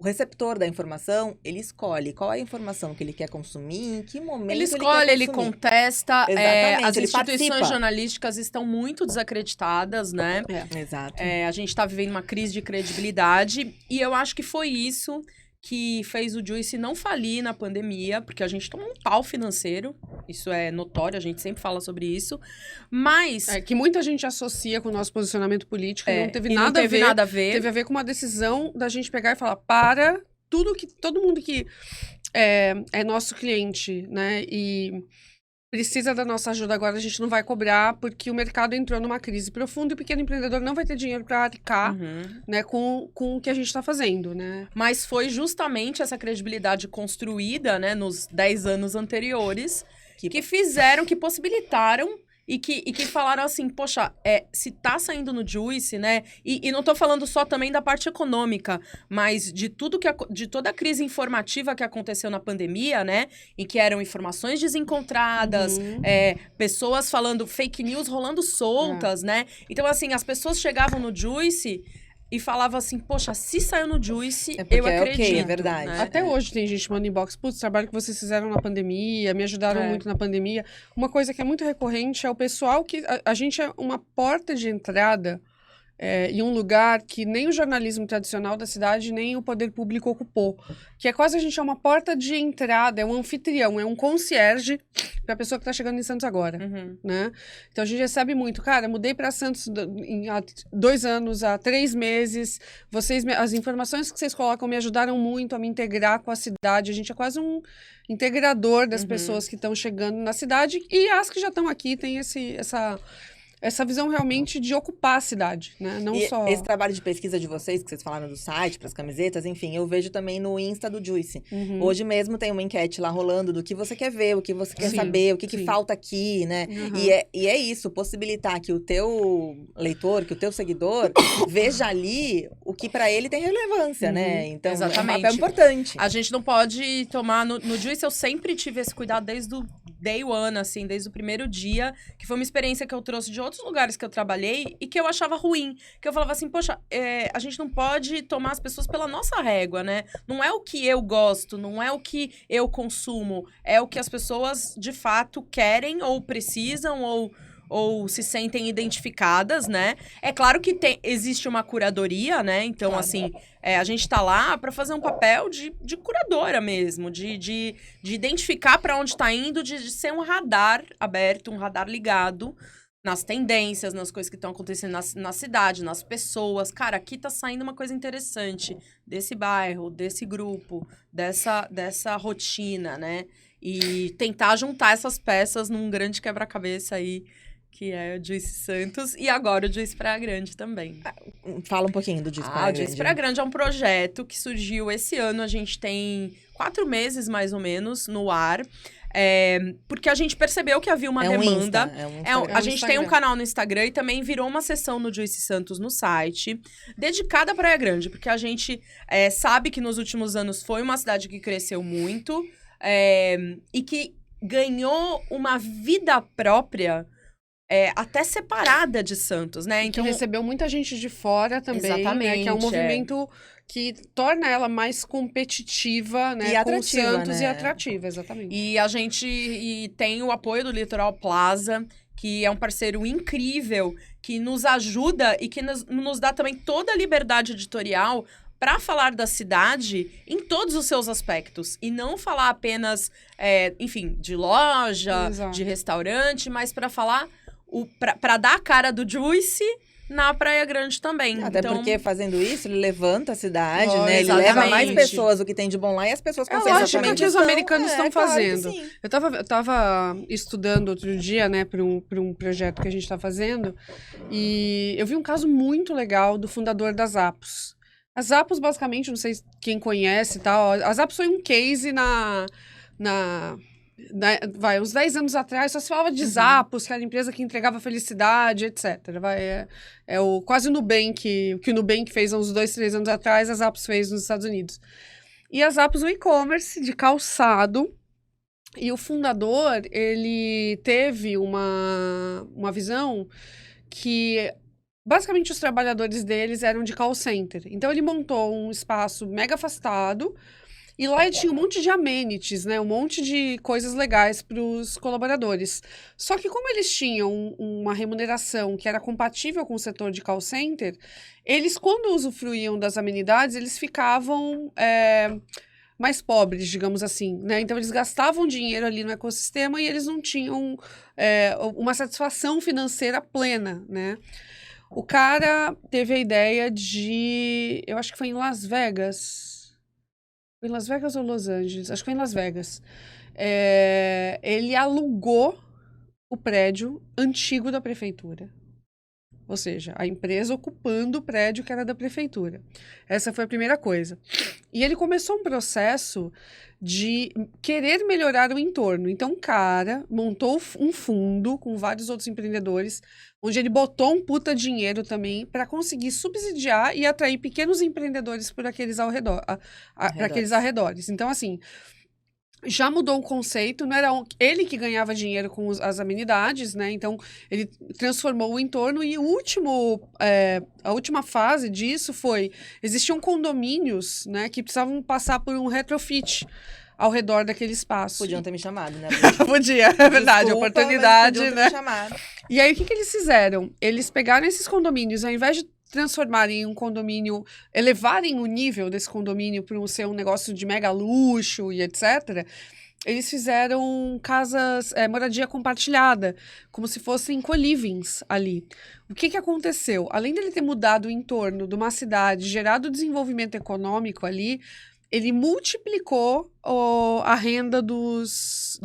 receptor da informação, ele escolhe qual é a informação que ele quer consumir, em que momento ele escolhe, ele contesta. Exatamente, as ele instituições participa. jornalísticas estão muito desacreditadas, né? Exato. A gente está vivendo uma crise de credibilidade e eu acho que foi isso que fez o Juice não falir na pandemia, porque a gente tomou um pau financeiro, isso é notório, a gente sempre fala sobre isso, mas... que muita gente associa com o nosso posicionamento político e não teve nada a ver. Teve a ver com uma decisão da gente pegar e falar, todo mundo que é nosso cliente, né, e precisa da nossa ajuda agora, a gente não vai cobrar, porque o mercado entrou numa crise profunda e o pequeno empreendedor não vai ter dinheiro para arcar, né, com o que a gente está fazendo, né? Mas foi justamente essa credibilidade construída, né, nos 10 anos anteriores, que fizeram, que possibilitaram e que falaram assim, poxa, se tá saindo no Juice, né, e não tô falando só também da parte econômica, mas de toda a crise informativa que aconteceu na pandemia, né, em que eram informações desencontradas, pessoas falando fake news rolando soltas, né, então assim, as pessoas chegavam no Juice e falava assim, poxa, se saiu no Juice, eu acredito. É verdade. Né? Até hoje tem gente mandando inbox, putz, trabalho que vocês fizeram na pandemia, me ajudaram muito na pandemia. Uma coisa que é muito recorrente é o pessoal que... A gente é uma porta de entrada em um lugar que nem o jornalismo tradicional da cidade, nem o poder público ocupou. Que é quase a gente é uma porta de entrada, é um anfitrião, é um concierge para a pessoa que está chegando em Santos agora, né? Então a gente recebe muito, cara, mudei para Santos há 2 anos, há 3 meses, as informações que vocês colocam me ajudaram muito a me integrar com a cidade, a gente é quase um integrador das pessoas que estão chegando na cidade e as que já estão aqui têm essa visão realmente de ocupar a cidade, né? Não só... Esse trabalho de pesquisa de vocês, que vocês falaram do site, para as camisetas, enfim, eu vejo também no Insta do Juice. Hoje mesmo tem uma enquete lá rolando do que você quer ver, o que você quer saber, o que falta aqui, né? E é isso, possibilitar que o teu leitor, que o teu seguidor veja ali o que para ele tem relevância, né? Então, exatamente. É um papel importante. A gente não pode tomar... No Juice eu sempre tive esse cuidado desde o day one, assim, desde o primeiro dia, que foi uma experiência que eu trouxe de outros lugares que eu trabalhei e que eu achava ruim. Que eu falava assim, poxa, a gente não pode tomar as pessoas pela nossa régua, né? Não é o que eu gosto, não é o que eu consumo, é o que as pessoas, de fato, querem ou precisam ou se sentem identificadas, né? É claro que existe uma curadoria, né? Então, assim, a gente tá lá para fazer um papel de curadora mesmo, de identificar para onde tá indo, de ser um radar aberto, um radar ligado nas tendências, nas coisas que estão acontecendo na cidade, nas pessoas. Cara, aqui tá saindo uma coisa interessante desse bairro, desse grupo, dessa rotina, né? E tentar juntar essas peças num grande quebra-cabeça aí, que é o Juice Santos, e agora o Juice Praia Grande também. Fala um pouquinho do Juice Praia Grande. O Juice Praia Grande é um projeto que surgiu esse ano, a gente tem 4 meses, mais ou menos, no ar, porque a gente percebeu que havia uma demanda. A gente tem um canal no Instagram e também virou uma seção no Juice Santos no site, dedicada à Praia Grande, porque a gente sabe que nos últimos anos foi uma cidade que cresceu muito, e que ganhou uma vida própria até separada de Santos, né? Então, que recebeu muita gente de fora também, exatamente, né? Que é um movimento que torna ela mais competitiva, né? E atrativa, com Santos, né? e atrativa, exatamente. E a gente tem o apoio do Litoral Plaza, que é um parceiro incrível, que nos ajuda e que nos dá também toda a liberdade editorial para falar da cidade em todos os seus aspectos. E não falar apenas, enfim, de loja, Exato. de restaurante, mas para falar, para dar a cara do Juicy na Praia Grande também. Até então, porque fazendo isso, ele levanta a cidade, Oh, né? Ele leva mais exatamente. pessoas, o que tem de bom lá, e as pessoas conseguem lógico exatamente que os então, americanos estão claro que fazendo. sim. Eu tava estudando outro dia, né, para um projeto que a gente tá fazendo, e eu vi um caso muito legal do fundador da Zappos. A Zappos, basicamente, não sei quem conhece e tal, a Zappos foi um case uns 10 anos atrás, só se falava de Zappos, que era a empresa que entregava felicidade, etc. Quase o Nubank, o que o Nubank fez há uns 2, 3 anos atrás, a Zappos fez nos Estados Unidos. E a Zappos, um e-commerce de calçado, e o fundador, ele teve uma visão que basicamente os trabalhadores deles eram de call center. Então ele montou um espaço mega afastado, e lá ele tinha um monte de amenities, né? Um monte de coisas legais para os colaboradores. Só que como eles tinham uma remuneração que era compatível com o setor de call center, eles, quando usufruíam das amenidades, eles ficavam mais pobres, digamos assim, né? Então eles gastavam dinheiro ali no ecossistema e eles não tinham uma satisfação financeira plena, né? O cara teve a ideia de... Eu acho que foi em Las Vegas... Foi em Las Vegas ou Los Angeles? Acho que foi em Las Vegas. Ele alugou o prédio antigo da prefeitura. Ou seja, a empresa ocupando o prédio que era da prefeitura. Essa foi a primeira coisa. E ele começou um processo de querer melhorar o entorno. Então, o cara montou um fundo com vários outros empreendedores, onde ele botou um puta dinheiro também para conseguir subsidiar e atrair pequenos empreendedores por aqueles para aqueles arredores. Então, assim, já mudou o conceito, não era ele que ganhava dinheiro com as amenidades, né? Então, ele transformou o entorno e a última fase disso foi... Existiam condomínios, né, que precisavam passar por um retrofit ao redor daquele espaço. Podiam ter me chamado, né? Podia, é verdade, Desculpa, oportunidade, mas podiam ter né? me chamado. E aí, o que eles fizeram? Eles pegaram esses condomínios, ao invés de transformarem um condomínio, elevarem o nível desse condomínio para ser um negócio de mega luxo e etc., eles fizeram casas, moradia compartilhada, como se fossem co-livings ali. O que aconteceu? Além dele ter mudado o entorno de uma cidade, gerado desenvolvimento econômico ali, ele multiplicou a renda dos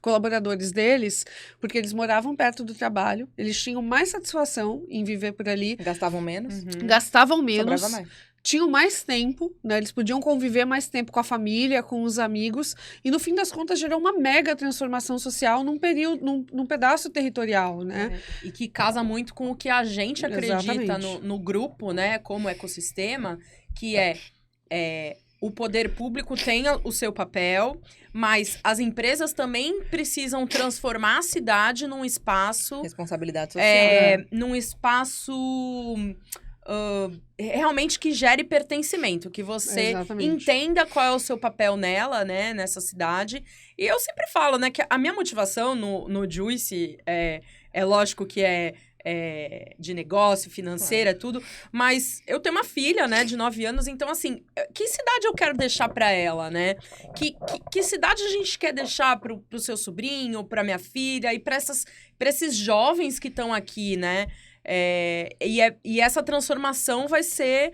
colaboradores deles, porque eles moravam perto do trabalho, eles tinham mais satisfação em viver por ali. Gastavam menos. Gastavam menos. Sobrava mais. Tinham mais tempo, né? Eles podiam conviver mais tempo com a família, com os amigos, e no fim das contas gerou uma mega transformação social num pedaço territorial, né? E que casa muito com o que a gente acredita Exatamente. no grupo, né, como ecossistema, que o poder público tem o seu papel, mas as empresas também precisam transformar a cidade num espaço... Responsabilidade social. Num espaço... realmente que gere pertencimento, que você Exatamente. entenda qual é o seu papel nela, né, nessa cidade. E eu sempre falo, né, que a minha motivação no Juicy é lógico que de negócio, financeira, tudo, mas eu tenho uma filha, né, de 9 anos, então, assim, que cidade eu quero deixar pra ela, né? Que cidade a gente quer deixar pro seu sobrinho, pra minha filha e pra esses jovens que estão aqui, né? E essa transformação vai ser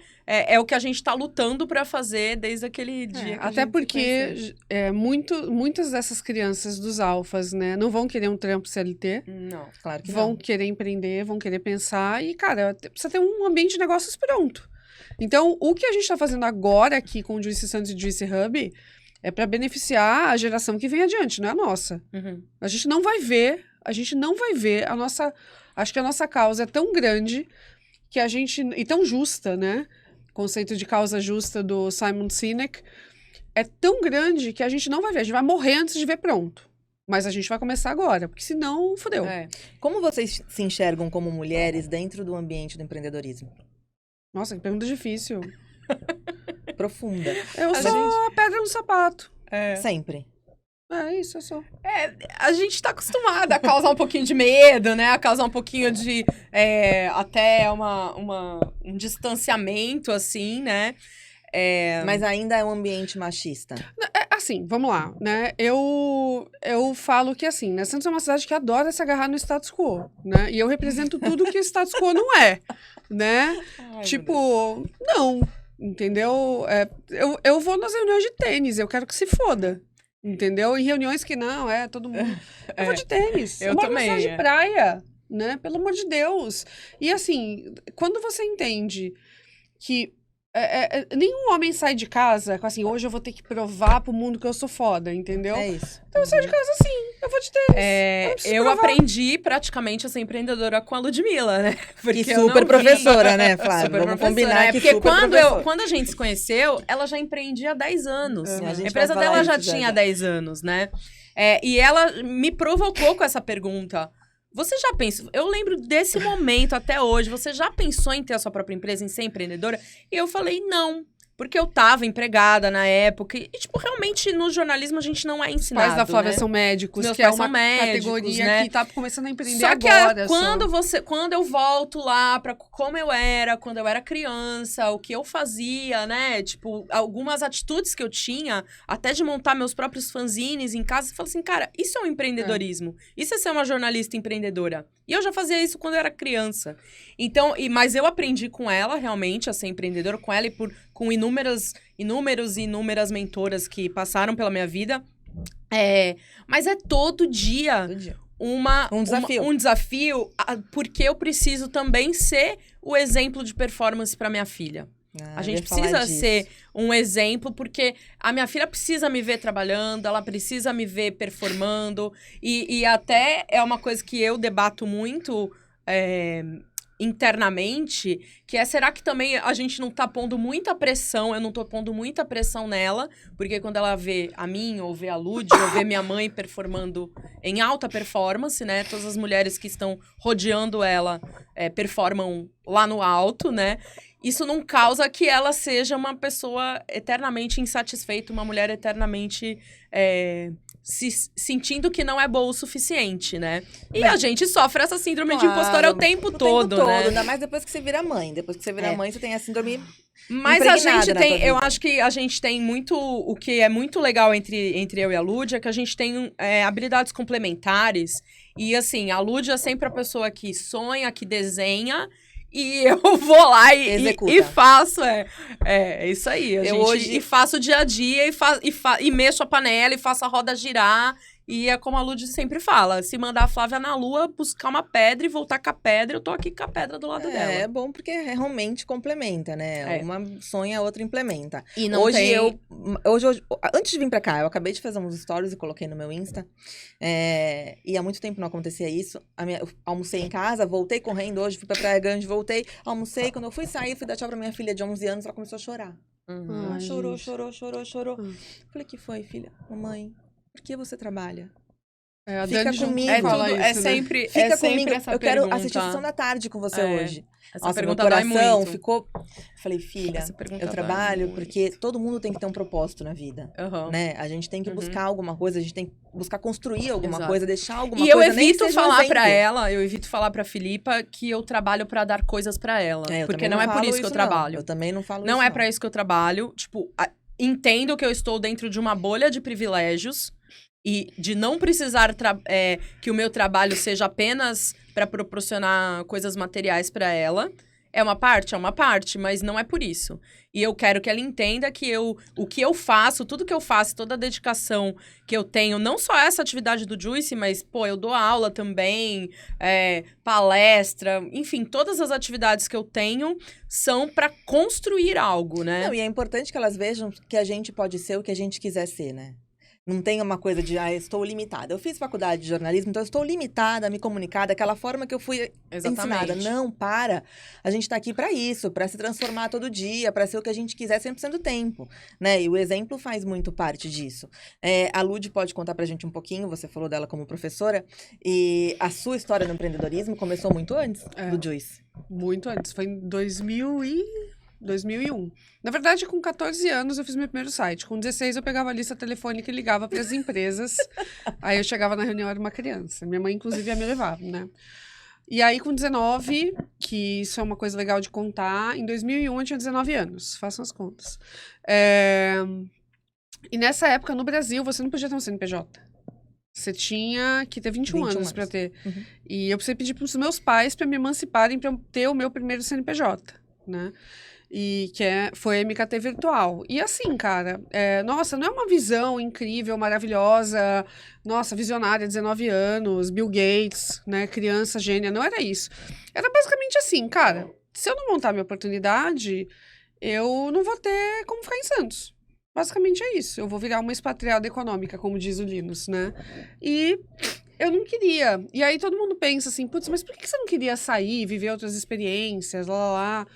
o que a gente está lutando para fazer desde aquele dia que até porque muitas dessas crianças dos alfas, né, não vão querer um trampo CLT. Não, Claro que Vão não. querer empreender, vão querer pensar e, cara, precisa ter um ambiente de negócios pronto. Então, o que a gente está fazendo agora aqui com o Juicy Santos e o Juicy Hub é para beneficiar a geração que vem adiante, não é a nossa. Uhum. A gente não vai ver a nossa... Acho que a nossa causa é tão grande que a gente... E tão justa, né? O conceito de causa justa do Simon Sinek é tão grande que a gente não vai ver. A gente vai morrer antes de ver pronto. Mas a gente vai começar agora, porque senão, fodeu. Como vocês se enxergam como mulheres dentro do ambiente do empreendedorismo? Nossa, que pergunta difícil. Profunda. Eu sou a pedra no sapato. Sempre. É isso, eu sou. A gente tá acostumada a causar um pouquinho de medo, né? A causar um pouquinho de até um distanciamento, assim, né? Mas ainda é um ambiente machista. Assim, vamos lá, né? Eu falo que, assim, né? Santos é uma cidade que adora se agarrar no status quo, né? E eu represento tudo que o status quo não é, né? Ai, tipo, não, entendeu? Eu vou nas reuniões de tênis, eu quero que se foda. Entendeu? Em reuniões que não, todo mundo. Eu vou de tênis. Eu moro também, numa cidade de praia, né? Pelo amor de Deus. E assim, quando você entende que nenhum homem sai de casa com assim, hoje eu vou ter que provar pro mundo que eu sou foda, entendeu? É isso. Então eu saio de casa assim, eu vou de tênis. Eu aprendi praticamente a ser empreendedora com a Ludmilla, né? Porque eu não super vim- professora, né, Flávia? Super Vamos professora, combinar que porque super quando a gente se conheceu, ela já empreendia há 10 anos. Sim, A gente empresa vai falar dela já isso tinha 10 anos, né? E ela me provocou com essa pergunta. Você já pensou? Eu lembro desse momento até hoje. Você já pensou em ter a sua própria empresa, em ser empreendedora? E eu falei, não. Porque eu tava empregada na época. E, tipo, realmente, no jornalismo, a gente não é Os ensinado, pais da Flávia né? são médicos, Meus que é pais uma são médicos, categoria né? que tá começando a empreender Só que agora. quando eu volto lá pra como eu era, quando eu era criança, o que eu fazia, né? Tipo, algumas atitudes que eu tinha, até de montar meus próprios fanzines em casa, eu falo assim, cara, isso é um empreendedorismo. Isso é ser uma jornalista empreendedora. E eu já fazia isso quando eu era criança. Então, mas eu aprendi com ela, realmente, a ser empreendedora, com ela e com inúmeras mentoras que passaram pela minha vida. Mas é todo dia Um desafio. um desafio, porque eu preciso também ser o exemplo de performance para minha filha. A gente precisa ser um exemplo, porque a minha filha precisa me ver trabalhando, ela precisa me ver performando, e até é uma coisa que eu debato muito internamente, que será que também a gente não tá pondo muita pressão, eu não tô pondo muita pressão nela, porque quando ela vê a mim, ou vê a Lud, ou vê minha mãe performando em alta performance, né, todas as mulheres que estão rodeando ela performam lá no alto, né, isso não causa que ela seja uma pessoa eternamente insatisfeita, uma mulher eternamente se sentindo que não é boa o suficiente, né? E a gente sofre essa síndrome de impostora o tempo todo, né? Ainda mais depois que você vira mãe. Depois que você vira mãe, você tem a síndrome Mas a gente impregnada na tem, tua eu vida. acho que a gente tem muito, o que é muito legal entre eu e a Lud é que a gente tem habilidades complementares. E assim, a Lud é sempre a pessoa que sonha, que desenha, e eu vou lá e faço. É isso aí. E faço o dia a dia, e mexo a panela, e faço a roda girar. E é como a Lud sempre fala, se mandar a Flávia na lua buscar uma pedra e voltar com a pedra, eu tô aqui com a pedra do lado dela. É bom porque realmente complementa, né? Uma sonha, a outra implementa. E não hoje tem... antes de vir pra cá, eu acabei de fazer uns stories e coloquei no meu Insta. E há muito tempo não acontecia isso. Eu almocei em casa, voltei correndo hoje, fui pra Praia Grande, voltei, almocei. Quando eu fui sair, fui dar tchau pra minha filha de 11 anos, ela começou a chorar. Ela chorou. Falei, que foi, filha? Mamãe, por que você trabalha? Fica comigo. Sempre Fica comigo. essa Eu pergunta. quero assistir a sessão da tarde com você hoje. Essa Nossa, pergunta meu coração dói muito. ficou... Falei, filha, eu trabalho muito. porque todo mundo tem que ter um propósito na vida, né? A gente tem que buscar alguma coisa, a gente tem que buscar construir alguma coisa, deixar alguma coisa. E eu evito falar pra ela, eu evito falar pra Filipa que eu trabalho pra dar coisas pra ela. Porque não é por isso que eu trabalho. Eu também não falo isso, não é pra isso que eu trabalho. Tipo, entendo que eu estou dentro de uma bolha de privilégios, e de não precisar que o meu trabalho seja apenas para proporcionar coisas materiais para ela. É uma parte, mas não é por isso. E eu quero que ela entenda que o que eu faço, tudo que eu faço, toda a dedicação que eu tenho, não só essa atividade do Juice, mas, eu dou aula também, palestra, enfim, todas as atividades que eu tenho são para construir algo, né? Não, e é importante que elas vejam que a gente pode ser o que a gente quiser ser, né? Não tem uma coisa de, estou limitada. Eu fiz faculdade de jornalismo, então eu estou limitada a me comunicar daquela forma que eu fui ensinada. Não, para. A gente está aqui para isso, para se transformar todo dia, para ser o que a gente quiser 100% do tempo, né? E o exemplo faz muito parte disso. A Lud pode contar pra gente um pouquinho, você falou dela como professora, e a sua história no empreendedorismo começou muito antes do Juice. Muito antes, foi em 2001. Na verdade, com 14 anos eu fiz meu primeiro site. Com 16 eu pegava a lista telefônica e ligava para as empresas. Aí eu chegava na reunião, era uma criança. Minha mãe, inclusive, ia me levar, né? E aí, com 19, que isso é uma coisa legal de contar, em 2001 eu tinha 19 anos. Façam as contas. E nessa época, no Brasil, você não podia ter um CNPJ. Você tinha que ter 21 anos para ter. Uhum. E eu precisei pedir para os meus pais para me emanciparem para eu ter o meu primeiro CNPJ, né? E foi a MKT Virtual. E assim, cara, nossa, não é uma visão incrível, maravilhosa, nossa, visionária, 19 anos, Bill Gates, né, criança gênia, não era isso. Era basicamente assim, cara, se eu não montar minha oportunidade, eu não vou ter como ficar em Santos. Basicamente é isso, eu vou virar uma expatriada econômica, como diz o Linus, né? E eu não queria. E aí todo mundo pensa assim, putz, mas por que você não queria sair, viver outras experiências, lá.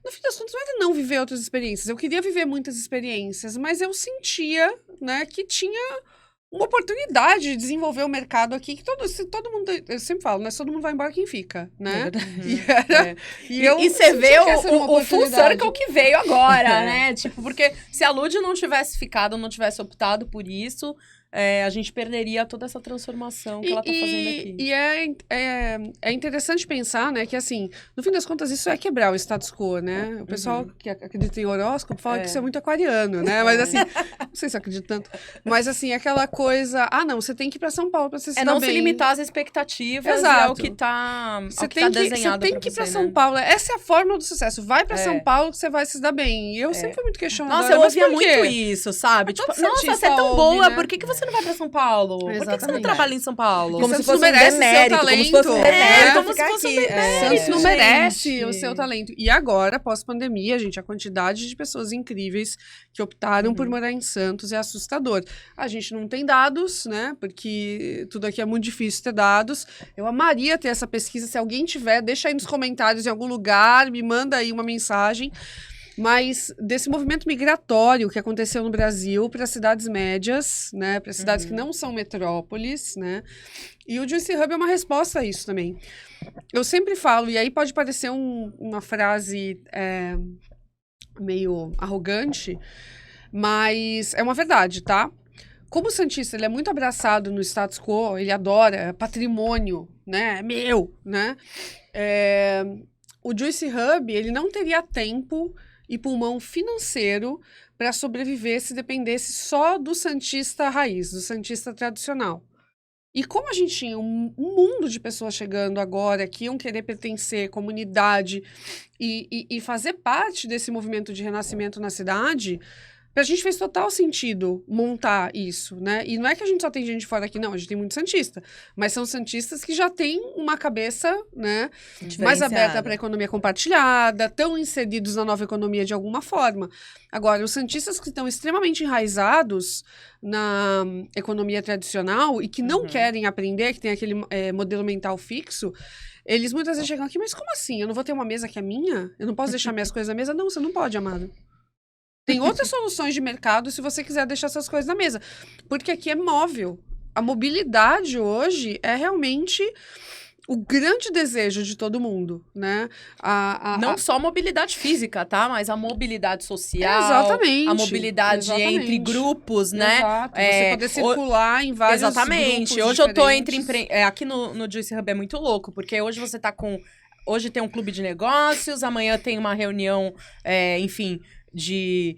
No fim das contas, não era não viver outras experiências. Eu queria viver muitas experiências, mas eu sentia, né, que tinha uma oportunidade de desenvolver o mercado aqui, que todo mundo, eu sempre falo, né, todo mundo vai embora quem fica, né? E você vê o full circle que veio agora, né? Tipo, porque se a Lud não tivesse ficado, não tivesse optado por isso, a gente perderia toda essa transformação que ela tá fazendo aqui. E é interessante pensar, né, que assim, no fim das contas, isso é quebrar o status quo, né? O pessoal que acredita em horóscopo fala que isso é muito aquariano, né? Mas assim, não sei se eu acredito tanto, mas assim, aquela coisa, não, você tem que ir pra São Paulo pra você se dar bem. É não se limitar às expectativas, exato. É o que tá você tem que ir pra São Paulo, essa é a fórmula do sucesso, vai pra São Paulo que você vai se dar bem. E eu sempre fui muito questionadora. Nossa, eu ouvia muito isso, sabe? Tipo, nossa, você é tão boa, por que você não vai pra São Paulo? Exatamente. Por que você não trabalha em São Paulo? Como se fosse um demérito, como se fosse um demérito. Como se fosse um demérito. Santos não merece o seu talento. E agora, pós-pandemia, gente, a quantidade de pessoas incríveis que optaram por morar em Santos é assustador. A gente não tem dados, né? Porque tudo aqui é muito difícil ter dados. Eu amaria ter essa pesquisa. Se alguém tiver, deixa aí nos comentários em algum lugar, me manda aí uma mensagem. Mas desse movimento migratório que aconteceu no Brasil para cidades médias, né, para cidades que não são metrópoles, né, e o Juice Hub é uma resposta a isso também. Eu sempre falo, e aí pode parecer uma frase meio arrogante, mas é uma verdade, tá? Como o santista ele é muito abraçado no status quo, ele adora, é patrimônio, né, é meu, né, o Juice Hub ele não teria tempo e pulmão financeiro para sobreviver se dependesse só do santista raiz, do santista tradicional. E como a gente tinha um mundo de pessoas chegando agora que iam querer pertencer, comunidade e fazer parte desse movimento de renascimento na cidade, pra gente fez total sentido montar isso, né? E não é que a gente só tem gente de fora aqui, não, a gente tem muito santista, mas são santistas que já têm uma cabeça, né, mais aberta para a economia compartilhada, estão inseridos na nova economia de alguma forma. Agora, os santistas que estão extremamente enraizados na economia tradicional e que não querem aprender, que tem aquele modelo mental fixo, eles muitas vezes chegam aqui, mas como assim? Eu não vou ter uma mesa que é minha? Eu não posso deixar minhas coisas na mesa? Não, você não pode, amado. Tem outras soluções de mercado se você quiser deixar essas coisas na mesa. Porque aqui é móvel. A mobilidade hoje é realmente o grande desejo de todo mundo, né? Não só a mobilidade física, tá? Mas a mobilidade social. Exatamente. A mobilidade entre grupos, né? Exato. Você poder circular em vários exatamente. grupos Hoje diferentes. eu tô aqui no Juice Hub é muito louco, porque hoje você tá com... Hoje tem um clube de negócios, amanhã tem uma reunião, enfim... de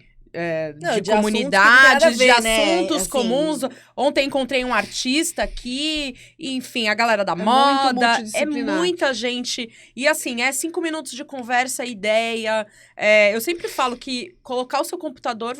comunidades, de assuntos comuns. Ontem encontrei um artista aqui, enfim, a galera da moda. É muita gente. E assim, 5 minutos de conversa, ideia. Eu sempre falo que colocar o seu computador,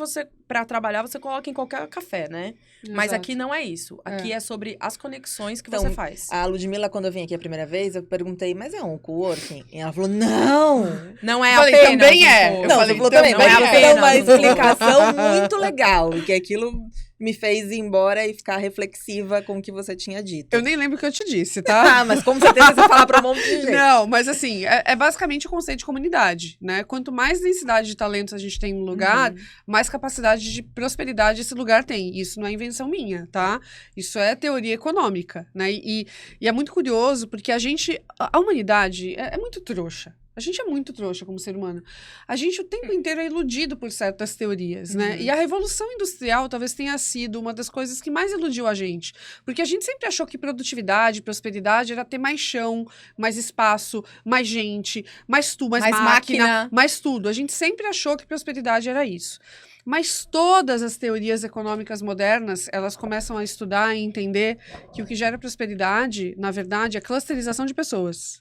pra trabalhar, você coloca em qualquer café, né? Exato. Mas aqui não é isso. Aqui é sobre as conexões que você faz. A Ludmilla, quando eu vim aqui a primeira vez, eu perguntei, mas é um coworking? E ela falou, não! Não é apenas também é. Não, você falou também, mas é uma explicação muito legal. E que aquilo me fez ir embora e ficar reflexiva com o que você tinha dito. Eu nem lembro o que eu te disse, tá? Ah, mas com certeza você fala pra um monte de gente. Não, mas assim, é basicamente o conceito de comunidade, né? Quanto mais densidade de talentos a gente tem no lugar, mais capacidade de prosperidade esse lugar tem. Isso não é invenção minha, tá? Isso é teoria econômica, né? E é muito curioso, porque a humanidade é muito trouxa. A gente é muito trouxa como ser humano. A gente o tempo inteiro é iludido por certas teorias, né? E a Revolução Industrial talvez tenha sido uma das coisas que mais iludiu a gente. Porque a gente sempre achou que produtividade, prosperidade era ter mais chão, mais espaço, mais gente, mais máquina, mais tudo. A gente sempre achou que prosperidade era isso. Mas todas as teorias econômicas modernas, elas começam a estudar e entender que o que gera prosperidade, na verdade, é clusterização de pessoas.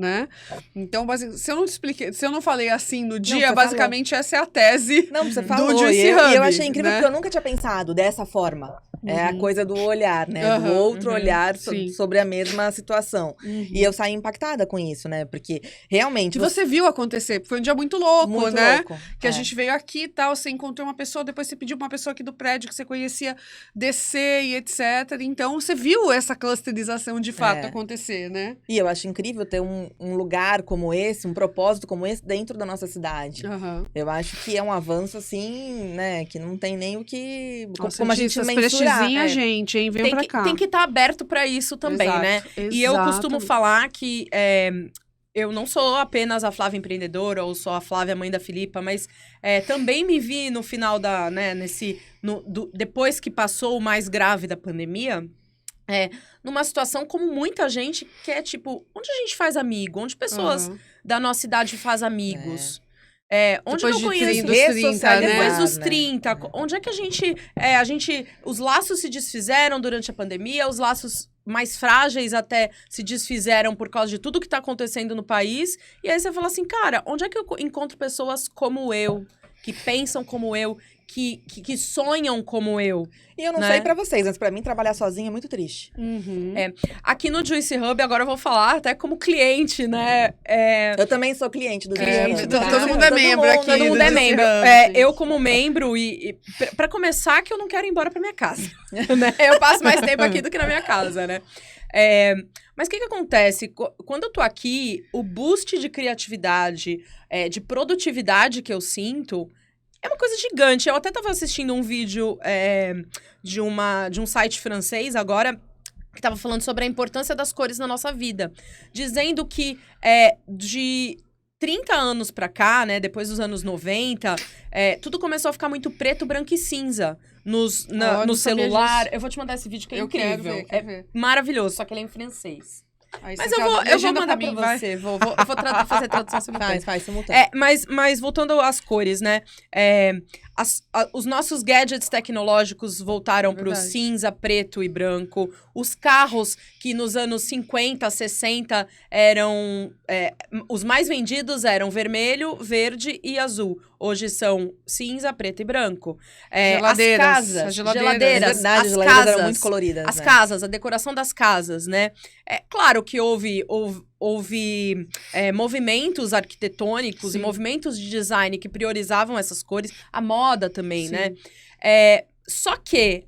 Né? Então, se eu não te expliquei, se eu não falei assim no dia, basicamente essa é a tese você falou, do Juicy Hub. E eu achei incrível, porque eu nunca tinha pensado dessa forma. É a coisa do olhar, né? Do outro olhar sobre a mesma situação. E eu saí impactada com isso, né? Porque realmente... E você viu acontecer, foi um dia muito louco, muito né? Louco. Que a gente veio aqui e tal, você encontrou uma pessoa, depois você pediu pra uma pessoa aqui do prédio que você conhecia descer e etc. Então, você viu essa clusterização de fato acontecer, né? E eu acho incrível ter um lugar como esse, um propósito como esse dentro da nossa cidade. Eu acho que é um avanço, assim, né? Que não tem nem o que... Nossa, como a gente mensurar. Gente, hein? Vem pra cá. Tem que estar aberto pra isso também, né? E eu costumo falar que eu não sou apenas a Flávia empreendedora ou só a Flávia mãe da Filipa, mas também me vi no final da, né, depois que passou o mais grave da pandemia, numa situação como muita gente que é tipo, onde a gente faz amigo? Onde pessoas da nossa idade faz amigos? Onde depois eu não conheço depois dos 30, onde é que a gente os laços se desfizeram durante a pandemia, os laços mais frágeis até se desfizeram por causa de tudo que tá acontecendo no país, e aí você fala assim, cara, onde é que eu encontro pessoas como eu, que pensam como eu, que sonham como eu? E eu não sei pra vocês, mas pra mim trabalhar sozinha é muito triste. Aqui no Juicy Hub, agora eu vou falar até como cliente, né? Eu também sou cliente do Juicy Hub. Todo mundo é membro aqui. Todo mundo é membro. Eu como membro, e pra começar, que eu não quero ir embora pra minha casa. Né? Eu passo mais tempo aqui do que na minha casa, né? Mas o que acontece? Quando eu tô aqui, o boost de criatividade, de produtividade que eu sinto... É uma coisa gigante. Eu até tava assistindo um vídeo de um site francês agora, que tava falando sobre a importância das cores na nossa vida. Dizendo que de 30 anos pra cá, né, depois dos anos 90, tudo começou a ficar muito preto, branco e cinza no celular. Eu vou te mandar esse vídeo que é incrível. Quero ver. Maravilhoso, só que ele é em francês. Mas eu vou mandar pra você. Eu vou fazer tradução simultânea. Faz simultâneo. Mas voltando às cores, né? Os nossos gadgets tecnológicos voltaram para o cinza, preto e branco. Os carros que nos anos 50, 60 eram... os mais vendidos eram vermelho, verde e azul. Hoje são cinza, preto e branco. Geladeiras. As geladeiras. Verdade, as geladeiras eram muito coloridas. As casas, a decoração das casas, né? Claro que houve movimentos arquitetônicos e movimentos de design que priorizavam essas cores. A moda também, né? Só que,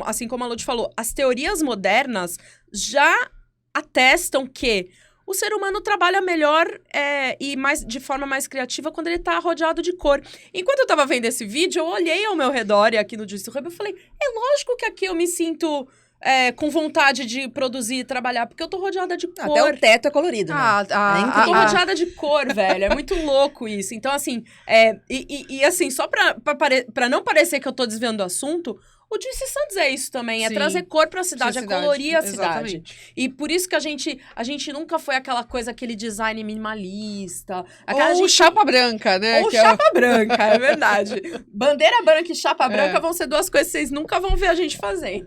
assim como a Lud falou, as teorias modernas já atestam que o ser humano trabalha melhor e de forma mais criativa quando ele tá rodeado de cor. Enquanto eu tava vendo esse vídeo, eu olhei ao meu redor e aqui no Juicy Hub, eu falei, lógico que aqui eu me sinto com vontade de produzir e trabalhar, porque eu tô rodeada de cor. Até o teto é colorido, né? Eu tô rodeada de cor, velho. É muito louco isso. Então, assim, assim, só pra não parecer que eu tô desviando do assunto, o Juicy Santos é isso também, é trazer cor pra cidade, é colorir a cidade. Exatamente. E por isso que a gente nunca foi aquela coisa, aquele design minimalista. Ou chapa branca, né? Ou chapa branca, é verdade. Bandeira branca e chapa branca vão ser duas coisas que vocês nunca vão ver a gente fazer.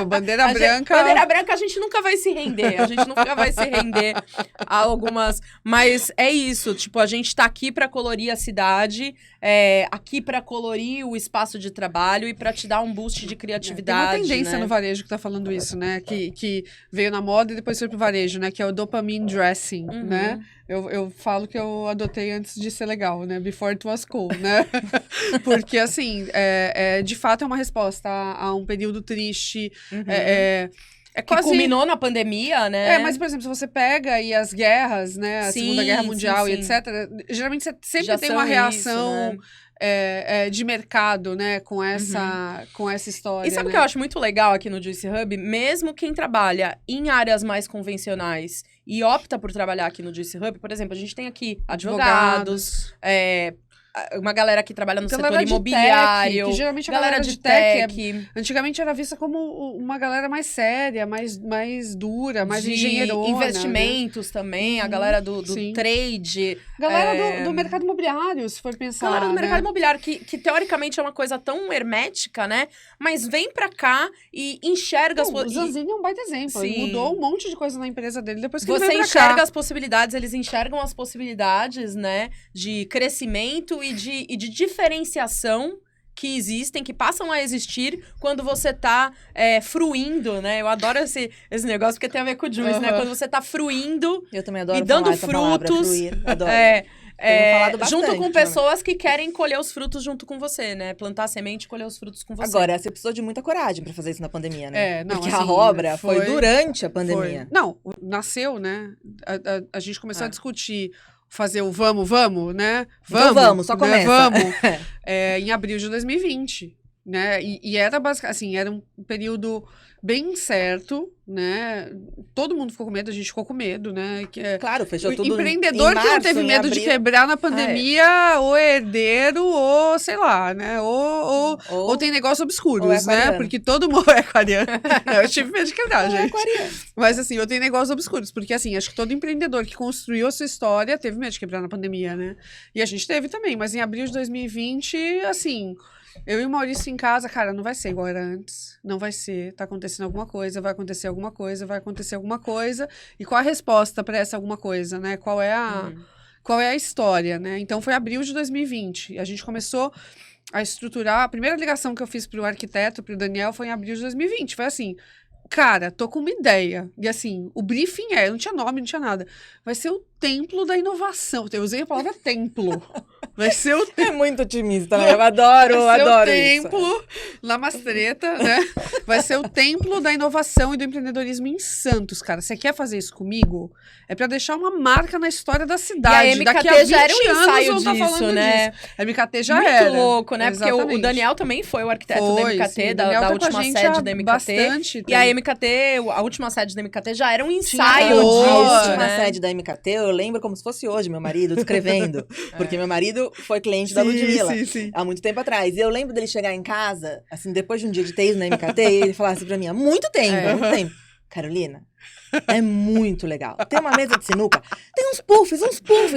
Bandeira branca a gente nunca vai se render. A gente nunca vai se render a algumas... Mas é isso, tipo, a gente tá aqui pra colorir a cidade, aqui pra colorir o espaço de trabalho e pra te dar um boost de Tem criatividade, uma tendência né? no varejo que tá falando isso, né? Que veio na moda e depois foi pro varejo, né? Que é o dopamine dressing, né? Eu falo que eu adotei antes de ser legal, né? Before it was cool, né? Porque, assim, de fato é uma resposta a um período triste. É Que quase... culminou na pandemia, né? mas, por exemplo, se você pega aí as guerras, né? A Sim, Segunda Guerra Mundial sim, e sim. etc. Geralmente você sempre Já tem são uma isso, reação né? de mercado, né? Com essa história, E sabe o né? que eu acho muito legal aqui no Juice Hub? Mesmo quem trabalha em áreas mais convencionais e opta por trabalhar aqui no Juice Hub, por exemplo, a gente tem aqui advogados, uma galera que trabalha no Galera setor de imobiliário, tech, que geralmente a galera de tech, antigamente era vista como uma galera mais séria, mais dura, mais de engenheirona, investimentos também, a galera do sim. trade. Galera do mercado imobiliário, se for pensar, Galera do né? mercado imobiliário, que teoricamente é uma coisa tão hermética, né? Mas vem pra cá e enxerga as O Zanzini é um baita exemplo. Ele Sim. mudou um monte de coisa na empresa dele depois que ele Você veio pra enxerga cá. as possibilidades, eles enxergam as possibilidades, né? De crescimento e de diferenciação que existem, que passam a existir quando você tá fruindo, né? Eu adoro esse negócio porque tem a ver com o juice, né? Quando você tá fruindo Eu também adoro e dando falar essa palavra, frutos. fruir. Adoro. É, falado bastante junto com ultimamente. pessoas que querem colher os frutos junto com você, né? Plantar a semente e colher os frutos com você. Agora, você precisou de muita coragem pra fazer isso na pandemia, né? Não, Porque assim, a obra foi foi durante a pandemia. Foi. Não, nasceu, né? A gente começou a Ah. discutir fazer o vamos, né? Então vamos, só né? começa. Vamos. Em abril de 2020, né? E era basicamente, assim, era um período bem incerto, né? Todo mundo ficou com medo, a gente ficou com medo, né? Claro, fechou O tudo empreendedor em março, que não teve em medo de abril. quebrar na pandemia, ou é herdeiro, ou sei lá, né? Ou tem negócios obscuros, ou é né? aquariano. Porque todo mundo é aquariano. Eu tive medo de quebrar, Ou é gente. aquariano. Mas assim, eu tenho negócios obscuros, porque assim, acho que todo empreendedor que construiu a sua história teve medo de quebrar na pandemia, né? E a gente teve também, mas em abril de 2020, assim, eu e o Maurício em casa, cara, não vai ser igual era antes. Não vai ser. Tá acontecendo alguma coisa, vai acontecer alguma coisa, vai acontecer alguma coisa. E qual a resposta para essa alguma coisa, né? Qual é a história, né? Então foi abril de 2020. A gente começou a estruturar. A primeira ligação que eu fiz pro arquiteto, pro Daniel, foi em abril de 2020. Foi assim, cara, tô com uma ideia. E assim, o briefing não tinha nome, não tinha nada. Vai ser o templo da inovação. Eu usei a palavra templo. Vai ser o É muito otimista, né? Eu adoro Vai ser adoro o isso. templo, La Mastreta, né? Vai ser o templo da inovação e do empreendedorismo em Santos, cara. Você quer fazer isso comigo? É pra deixar uma marca na história da cidade. E a MKT Daqui a 20 já era um anos ensaio eu tô disso, falando né? disso. A MKT já Muito era. louco, né? Porque o Exatamente. Daniel também foi o arquiteto da MKT, Sim, o da Daniel tá com a última gente sede há da MKT. bastante E a tempo. MKT, a última sede da MKT já era um ensaio Boa, A disso, última né? sede da MKT, eu lembro como se fosse hoje, meu marido escrevendo. Porque meu marido foi cliente da Ludmilla. Sim. Há muito tempo atrás. E eu lembro dele chegar em casa, assim, depois de um dia de TI na MKT, e ele falasse pra mim, há muito tempo, há muito tempo. Carolina, é muito legal. Tem uma mesa de sinuca, tem uns puffs,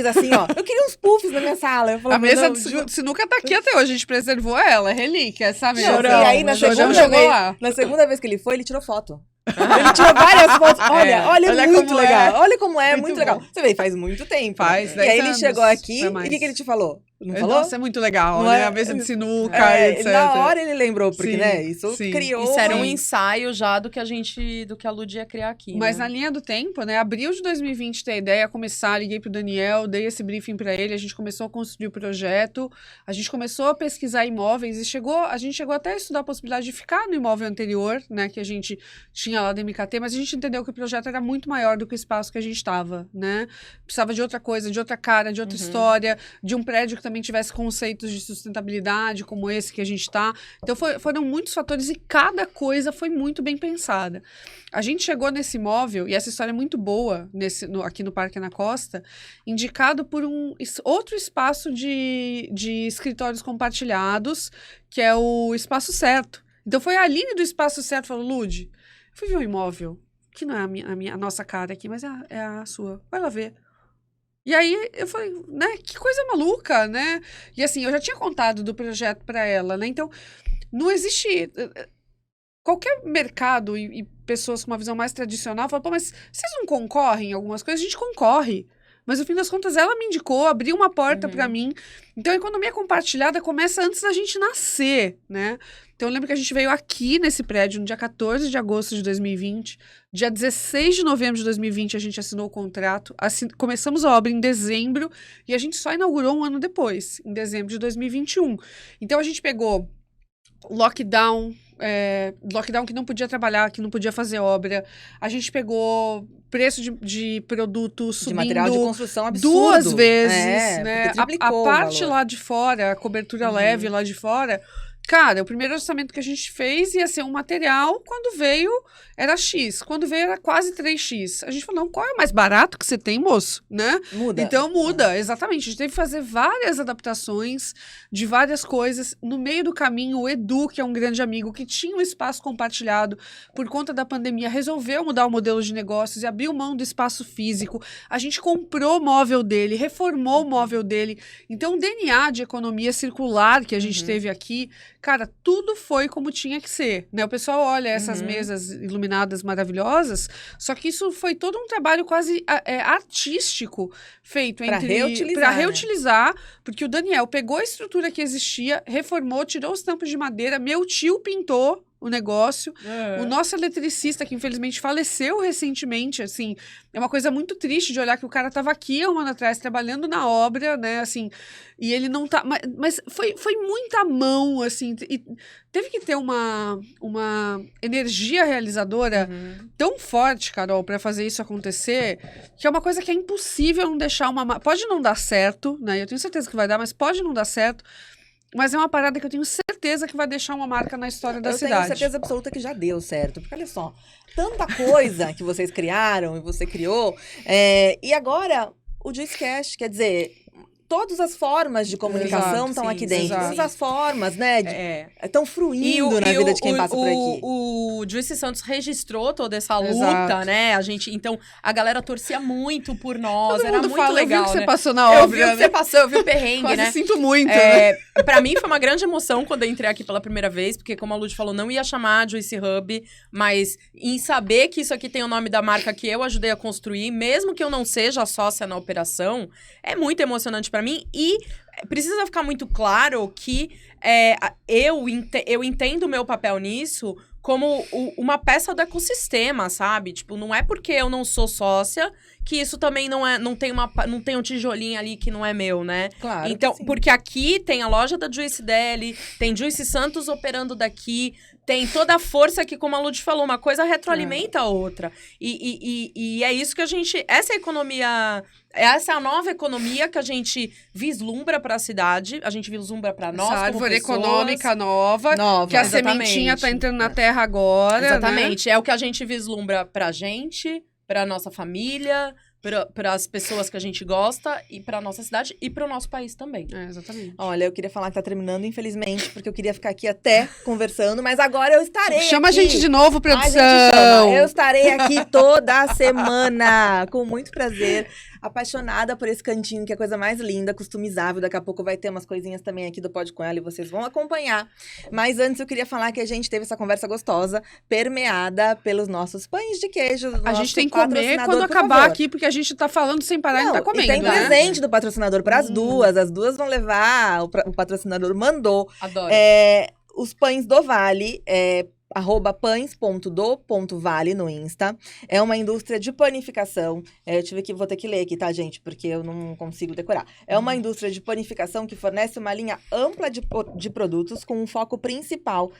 assim, ó. Eu queria uns puffs na minha sala. Eu A falava, mesa não, de sinuca tá aqui até hoje. A gente preservou ela, é relíquia, essa mesa. Não, e aí, na Chorão segunda chegou vez, lá. na segunda vez que ele foi, ele tirou foto. Ele tirou várias fotos. Olha, olha muito como legal. é. Olha como é, Muito muito bom. legal. Você vê, faz muito tempo. Faz, E 10 aí ele anos, chegou aqui, pra e mais. o que ele te falou? Não falou? Nossa, é muito legal, Não né? é? A mesa de sinuca, etc. Na hora ele lembrou, porque, Sim, né, isso sim. criou... Isso era um Sim. ensaio já do que a Lud ia criar aqui, Mas né? na linha do tempo, né? Abril de 2020 ter a ideia, começar, liguei pro Daniel, dei esse briefing pra ele, a gente começou a construir o projeto, a gente começou a pesquisar imóveis e a gente chegou até a estudar a possibilidade de ficar no imóvel anterior, né? Que a gente tinha lá da MKT, mas a gente entendeu que o projeto era muito maior do que o espaço que a gente estava, né? Precisava de outra coisa, de outra cara, de outra história, de um prédio que também tivesse conceitos de sustentabilidade, como esse que a gente está. Então, foram muitos fatores e cada coisa foi muito bem pensada. A gente chegou nesse imóvel, e essa história é muito boa, aqui no Parque na Costa, indicado por outro espaço de escritórios compartilhados, que é o Espaço Certo. Então, foi a Aline do Espaço Certo que falou, Lud, fui ver um imóvel, que não é a nossa cara aqui, mas é a sua. Vai lá ver. E aí eu falei, né, que coisa maluca, né? E assim, eu já tinha contado do projeto para ela, né? Então, não existe... Qualquer mercado e pessoas com uma visão mais tradicional falam, pô, mas vocês não concorrem em algumas coisas? A gente concorre. Mas no fim das contas, ela me indicou, abriu uma porta para mim. Então, a economia compartilhada começa antes da gente nascer, né? Então, eu lembro que a gente veio aqui nesse prédio no dia 14 de agosto de 2020. Dia 16 de novembro de 2020, a gente assinou o contrato. Começamos a obra em dezembro e a gente só inaugurou um ano depois, em dezembro de 2021. Então, a gente pegou lockdown que não podia trabalhar, que não podia fazer obra. A gente pegou preço de produto subindo de material de construção absurdo. 2 vezes, né? A o parte valor. lá de fora, a cobertura leve lá de fora, cara, o primeiro orçamento que a gente fez ia ser um material, quando veio era X, quando veio era quase 3X. A gente falou, não, qual é o mais barato que você tem, moço? Né? Muda. Então muda, exatamente. A gente teve que fazer várias adaptações de várias coisas. No meio do caminho, o Edu, que é um grande amigo, que tinha um espaço compartilhado por conta da pandemia, resolveu mudar o modelo de negócios e abriu mão do espaço físico. A gente comprou o móvel dele, reformou o móvel dele. Então, o DNA de economia circular que a gente teve aqui, cara, tudo foi como tinha que ser, né? O pessoal olha essas mesas iluminadas maravilhosas, só que isso foi todo um trabalho quase artístico feito Pra reutilizar, porque o Daniel pegou a estrutura que existia, reformou, tirou os tampos de madeira, meu tio pintou o negócio. O nosso eletricista, que infelizmente faleceu recentemente, assim, é uma coisa muito triste de olhar que o cara estava aqui há um ano atrás trabalhando na obra, né, assim, e ele não tá, mas foi muita mão, assim, e teve que ter uma energia realizadora tão forte, Carol, para fazer isso acontecer, que é uma coisa que é impossível não deixar pode não dar certo, né, eu tenho certeza que vai dar, mas pode não dar certo. Mas é uma parada que eu tenho certeza que vai deixar uma marca na história da cidade. Eu tenho certeza absoluta que já deu certo. Porque olha só, tanta coisa que vocês criaram e você criou. E agora, o Juicecast, quer dizer, todas as formas de comunicação estão aqui dentro. Exato. Todas as formas, né? Estão fruindo na vida de quem passa por aqui. O Juicy Santos registrou toda essa luta, Exato. né? Então, a galera torcia muito por nós. Todo Era mundo muito fala, legal, eu vi o que né? você passou na Eu obra, vi o que né? você passou, eu vi o perrengue, Quase né? sinto muito, né? Pra mim foi uma grande emoção quando eu entrei aqui pela primeira vez, porque como a Lud falou, não ia chamar Juicy Hub, mas em saber que isso aqui tem o nome da marca que eu ajudei a construir, mesmo que eu não seja sócia na operação, é muito emocionante pra mim e precisa ficar muito claro que eu entendo o meu papel nisso como uma peça do ecossistema, sabe? Tipo, não é porque eu não sou sócia que isso também não tem um tijolinho ali que não é meu, né? Claro. Então, porque aqui tem a loja da Juicy Deli, tem Juicy Santos operando daqui, tem toda a força que, como a Lud falou, uma coisa retroalimenta a outra. E é isso que essa economia... Essa é a nova economia que a gente vislumbra para a cidade, a gente vislumbra para nós, Essa como árvore pessoas. econômica nova, que a sementinha tá entrando na terra agora, Exatamente. né? É o que a gente vislumbra pra gente, pra nossa família, para as pessoas que a gente gosta, e pra nossa cidade, e pro nosso país também. Exatamente. Olha, eu queria falar que tá terminando, infelizmente, porque eu queria ficar aqui até conversando, mas agora eu estarei Chama aqui. a gente de novo, A produção! gente chama. Eu estarei aqui toda semana, com muito prazer. Apaixonada por esse cantinho, que é a coisa mais linda, customizável. Daqui a pouco vai ter umas coisinhas também aqui do Pode Com Ela e vocês vão acompanhar. Mas antes eu queria falar que a gente teve essa conversa gostosa, permeada pelos nossos pães de queijo. A gente tem que comer quando acabar aqui, porque a gente tá falando sem parar e não tá comendo, e tem né? presente do patrocinador para as duas vão levar, o patrocinador mandou. Adoro. Os pães do Vale, @pães.do.vale no Insta. É uma indústria de panificação. Vou ter que ler aqui, tá, gente? Porque eu não consigo decorar. É uma indústria de panificação que fornece uma linha ampla de produtos com um foco principal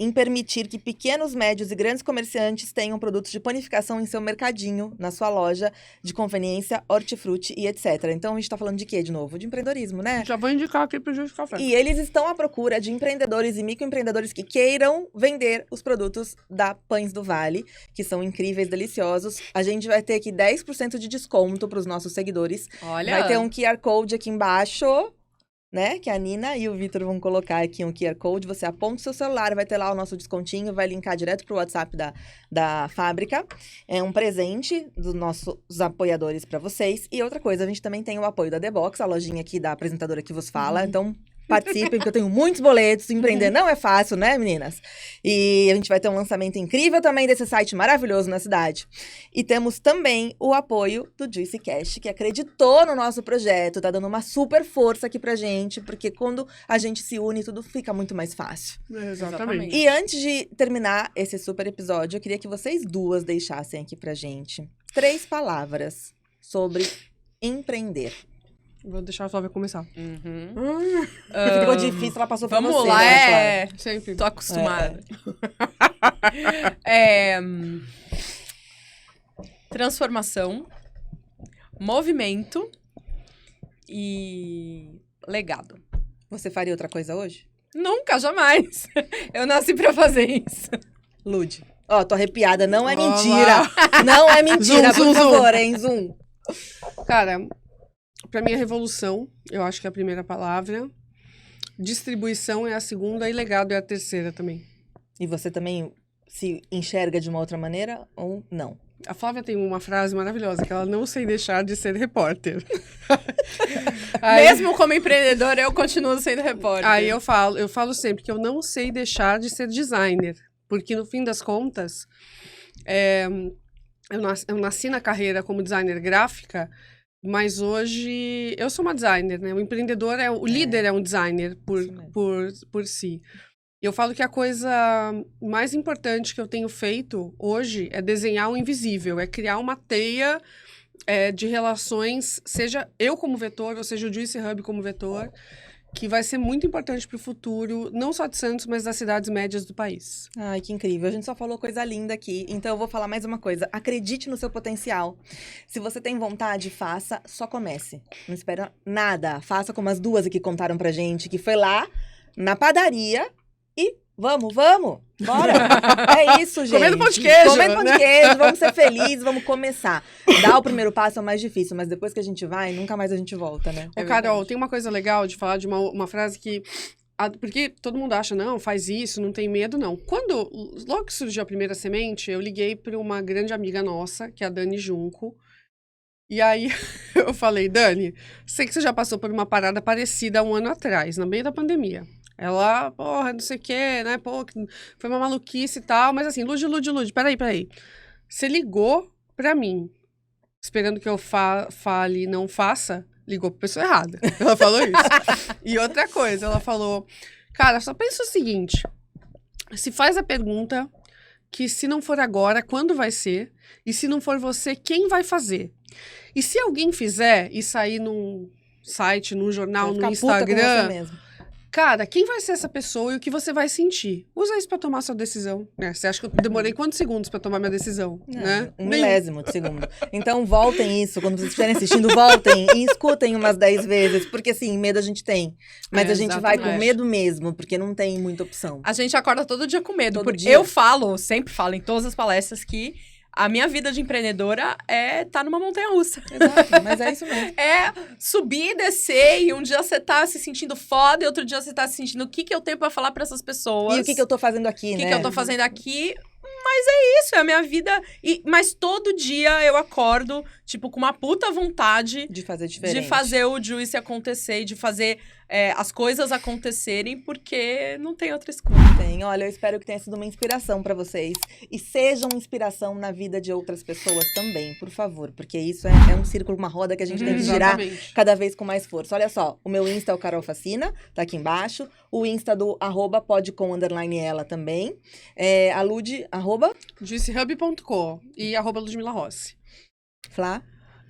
em permitir que pequenos, médios e grandes comerciantes tenham produtos de panificação em seu mercadinho, na sua loja de conveniência, hortifruti e etc. Então, a gente tá falando de quê, de novo? De empreendedorismo, né? Já vou indicar aqui pro Juicy Café. E eles estão à procura de empreendedores e microempreendedores que queiram vender os produtos da Pães do Vale, que são incríveis, deliciosos. A gente vai ter aqui 10% de desconto para os nossos seguidores. Olha. Vai ter um QR Code aqui embaixo, né? Que a Nina e o Vitor vão colocar aqui um QR Code. Você aponta o seu celular, vai ter lá o nosso descontinho, vai linkar direto pro WhatsApp da fábrica. É um presente dos nossos apoiadores para vocês. E outra coisa, a gente também tem o apoio da The Box, a lojinha aqui da apresentadora que vos fala. Então, Participem, porque eu tenho muitos boletos. Empreender não é fácil, né, meninas? E a gente vai ter um lançamento incrível também desse site maravilhoso na cidade. E temos também o apoio do Juicy Cash, que acreditou no nosso projeto, tá dando uma super força aqui pra gente, porque quando a gente se une, tudo fica muito mais fácil. Exatamente. E antes de terminar esse super episódio, eu queria que vocês duas deixassem aqui pra gente 3 palavras sobre empreender. Vou deixar a Flávia começar. Ficou difícil, ela passou por Vamos você, lá, né, Flávia? Sempre. Tô acostumada. Transformação, movimento e legado. Você faria outra coisa hoje? Nunca, jamais. Eu nasci pra fazer isso. Lude. Ó, tô arrepiada, não é Olá. mentira. Não é mentira, Zoom, por zoom, favor, hein, Zoom. Cara, pra mim é revolução, eu acho que é a primeira palavra. Distribuição é a segunda e legado é a terceira também. E você também se enxerga de uma outra maneira ou não? A Flávia tem uma frase maravilhosa, que ela não sei deixar de ser repórter. Mesmo como empreendedora, eu continuo sendo repórter. Aí eu falo sempre que eu não sei deixar de ser designer. Porque no fim das contas, eu nasci na carreira como designer gráfica, mas hoje eu sou uma designer, né? O empreendedor o líder é um designer por si. Eu falo que a coisa mais importante que eu tenho feito hoje é desenhar o invisível, é criar uma teia de relações, seja eu como vetor, ou seja o Juicy Hub como vetor, que vai ser muito importante para o futuro, não só de Santos, mas das cidades médias do país. Ai, que incrível. A gente só falou coisa linda aqui. Então, eu vou falar mais uma coisa. Acredite no seu potencial. Se você tem vontade, faça, só comece. Não espera nada. Faça como as duas aqui contaram pra gente, que foi lá na padaria e vamos, bora. É isso, gente. Comendo pão de queijo, Comendo pão de né? queijo, vamos ser felizes, vamos começar. Dar o primeiro passo é o mais difícil, mas depois que a gente vai, nunca mais a gente volta, né? Ô, Carol, tem uma coisa legal de falar de uma frase que... Porque todo mundo acha, não, faz isso, não tem medo, não. Logo que surgiu a primeira semente, eu liguei para uma grande amiga nossa, que é a Dani Junco. E aí, eu falei, Dani, sei que você já passou por uma parada parecida há um ano atrás, no meio da pandemia. Ela, porra, não sei o quê, né? Pô, foi uma maluquice e tal. Mas assim, Lude, peraí. Você ligou pra mim, esperando que eu fale e não faça, ligou pra pessoa errada. Ela falou isso. E outra coisa, ela falou, cara, só pensa o seguinte, se faz a pergunta que se não for agora, quando vai ser? E se não for você, quem vai fazer? E se alguém fizer e sair num site, num jornal, no Instagram... Cara, quem vai ser essa pessoa e o que você vai sentir? Usa isso pra tomar sua decisão. Você acha que eu demorei quantos segundos pra tomar minha decisão? Né? Um milésimo de segundo. Então, voltem isso. Quando vocês estiverem assistindo, voltem e escutem umas 10 vezes. Porque, assim, medo a gente tem. Mas a gente vai com medo mesmo, porque não tem muita opção. A gente acorda todo dia com medo. Todo porque dia. eu sempre falo em todas as palestras que a minha vida de empreendedora é estar numa montanha-russa. Exato, mas é isso mesmo. É subir e descer, e um dia você tá se sentindo foda, e outro dia você tá se sentindo o que eu tenho pra falar pra essas pessoas. E o que eu tô fazendo aqui, né? O que eu tô fazendo aqui. Mas é isso, é a minha vida. Mas todo dia eu acordo, tipo, com uma puta vontade de fazer diferente. De fazer o Juicy acontecer, de fazer as coisas acontecerem, porque não tem outra escolha. Tem. Olha, eu espero que tenha sido uma inspiração pra vocês. E seja uma inspiração na vida de outras pessoas também, por favor. Porque isso é um círculo, uma roda que a gente tem que girar cada vez com mais força. Olha só, o meu Insta é o Carol Facina, tá aqui embaixo. O Insta do @podcom_ela também. A Lude, juicyhub.com e @Ludmila Rossi. Flá?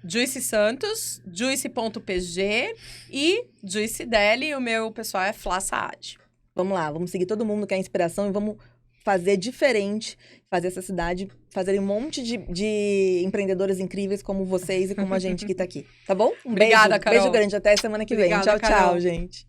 Juicy Santos, juicy.pg e Juicy Deli, o meu pessoal é Flá Saad. Vamos lá, vamos seguir todo mundo que é inspiração e vamos fazer diferente, fazer essa cidade, fazer um monte de empreendedores incríveis como vocês e como a gente que tá aqui, tá bom? Obrigada, Carol. Beijo grande, até semana que vem. Obrigada, Tchau, Carol. gente.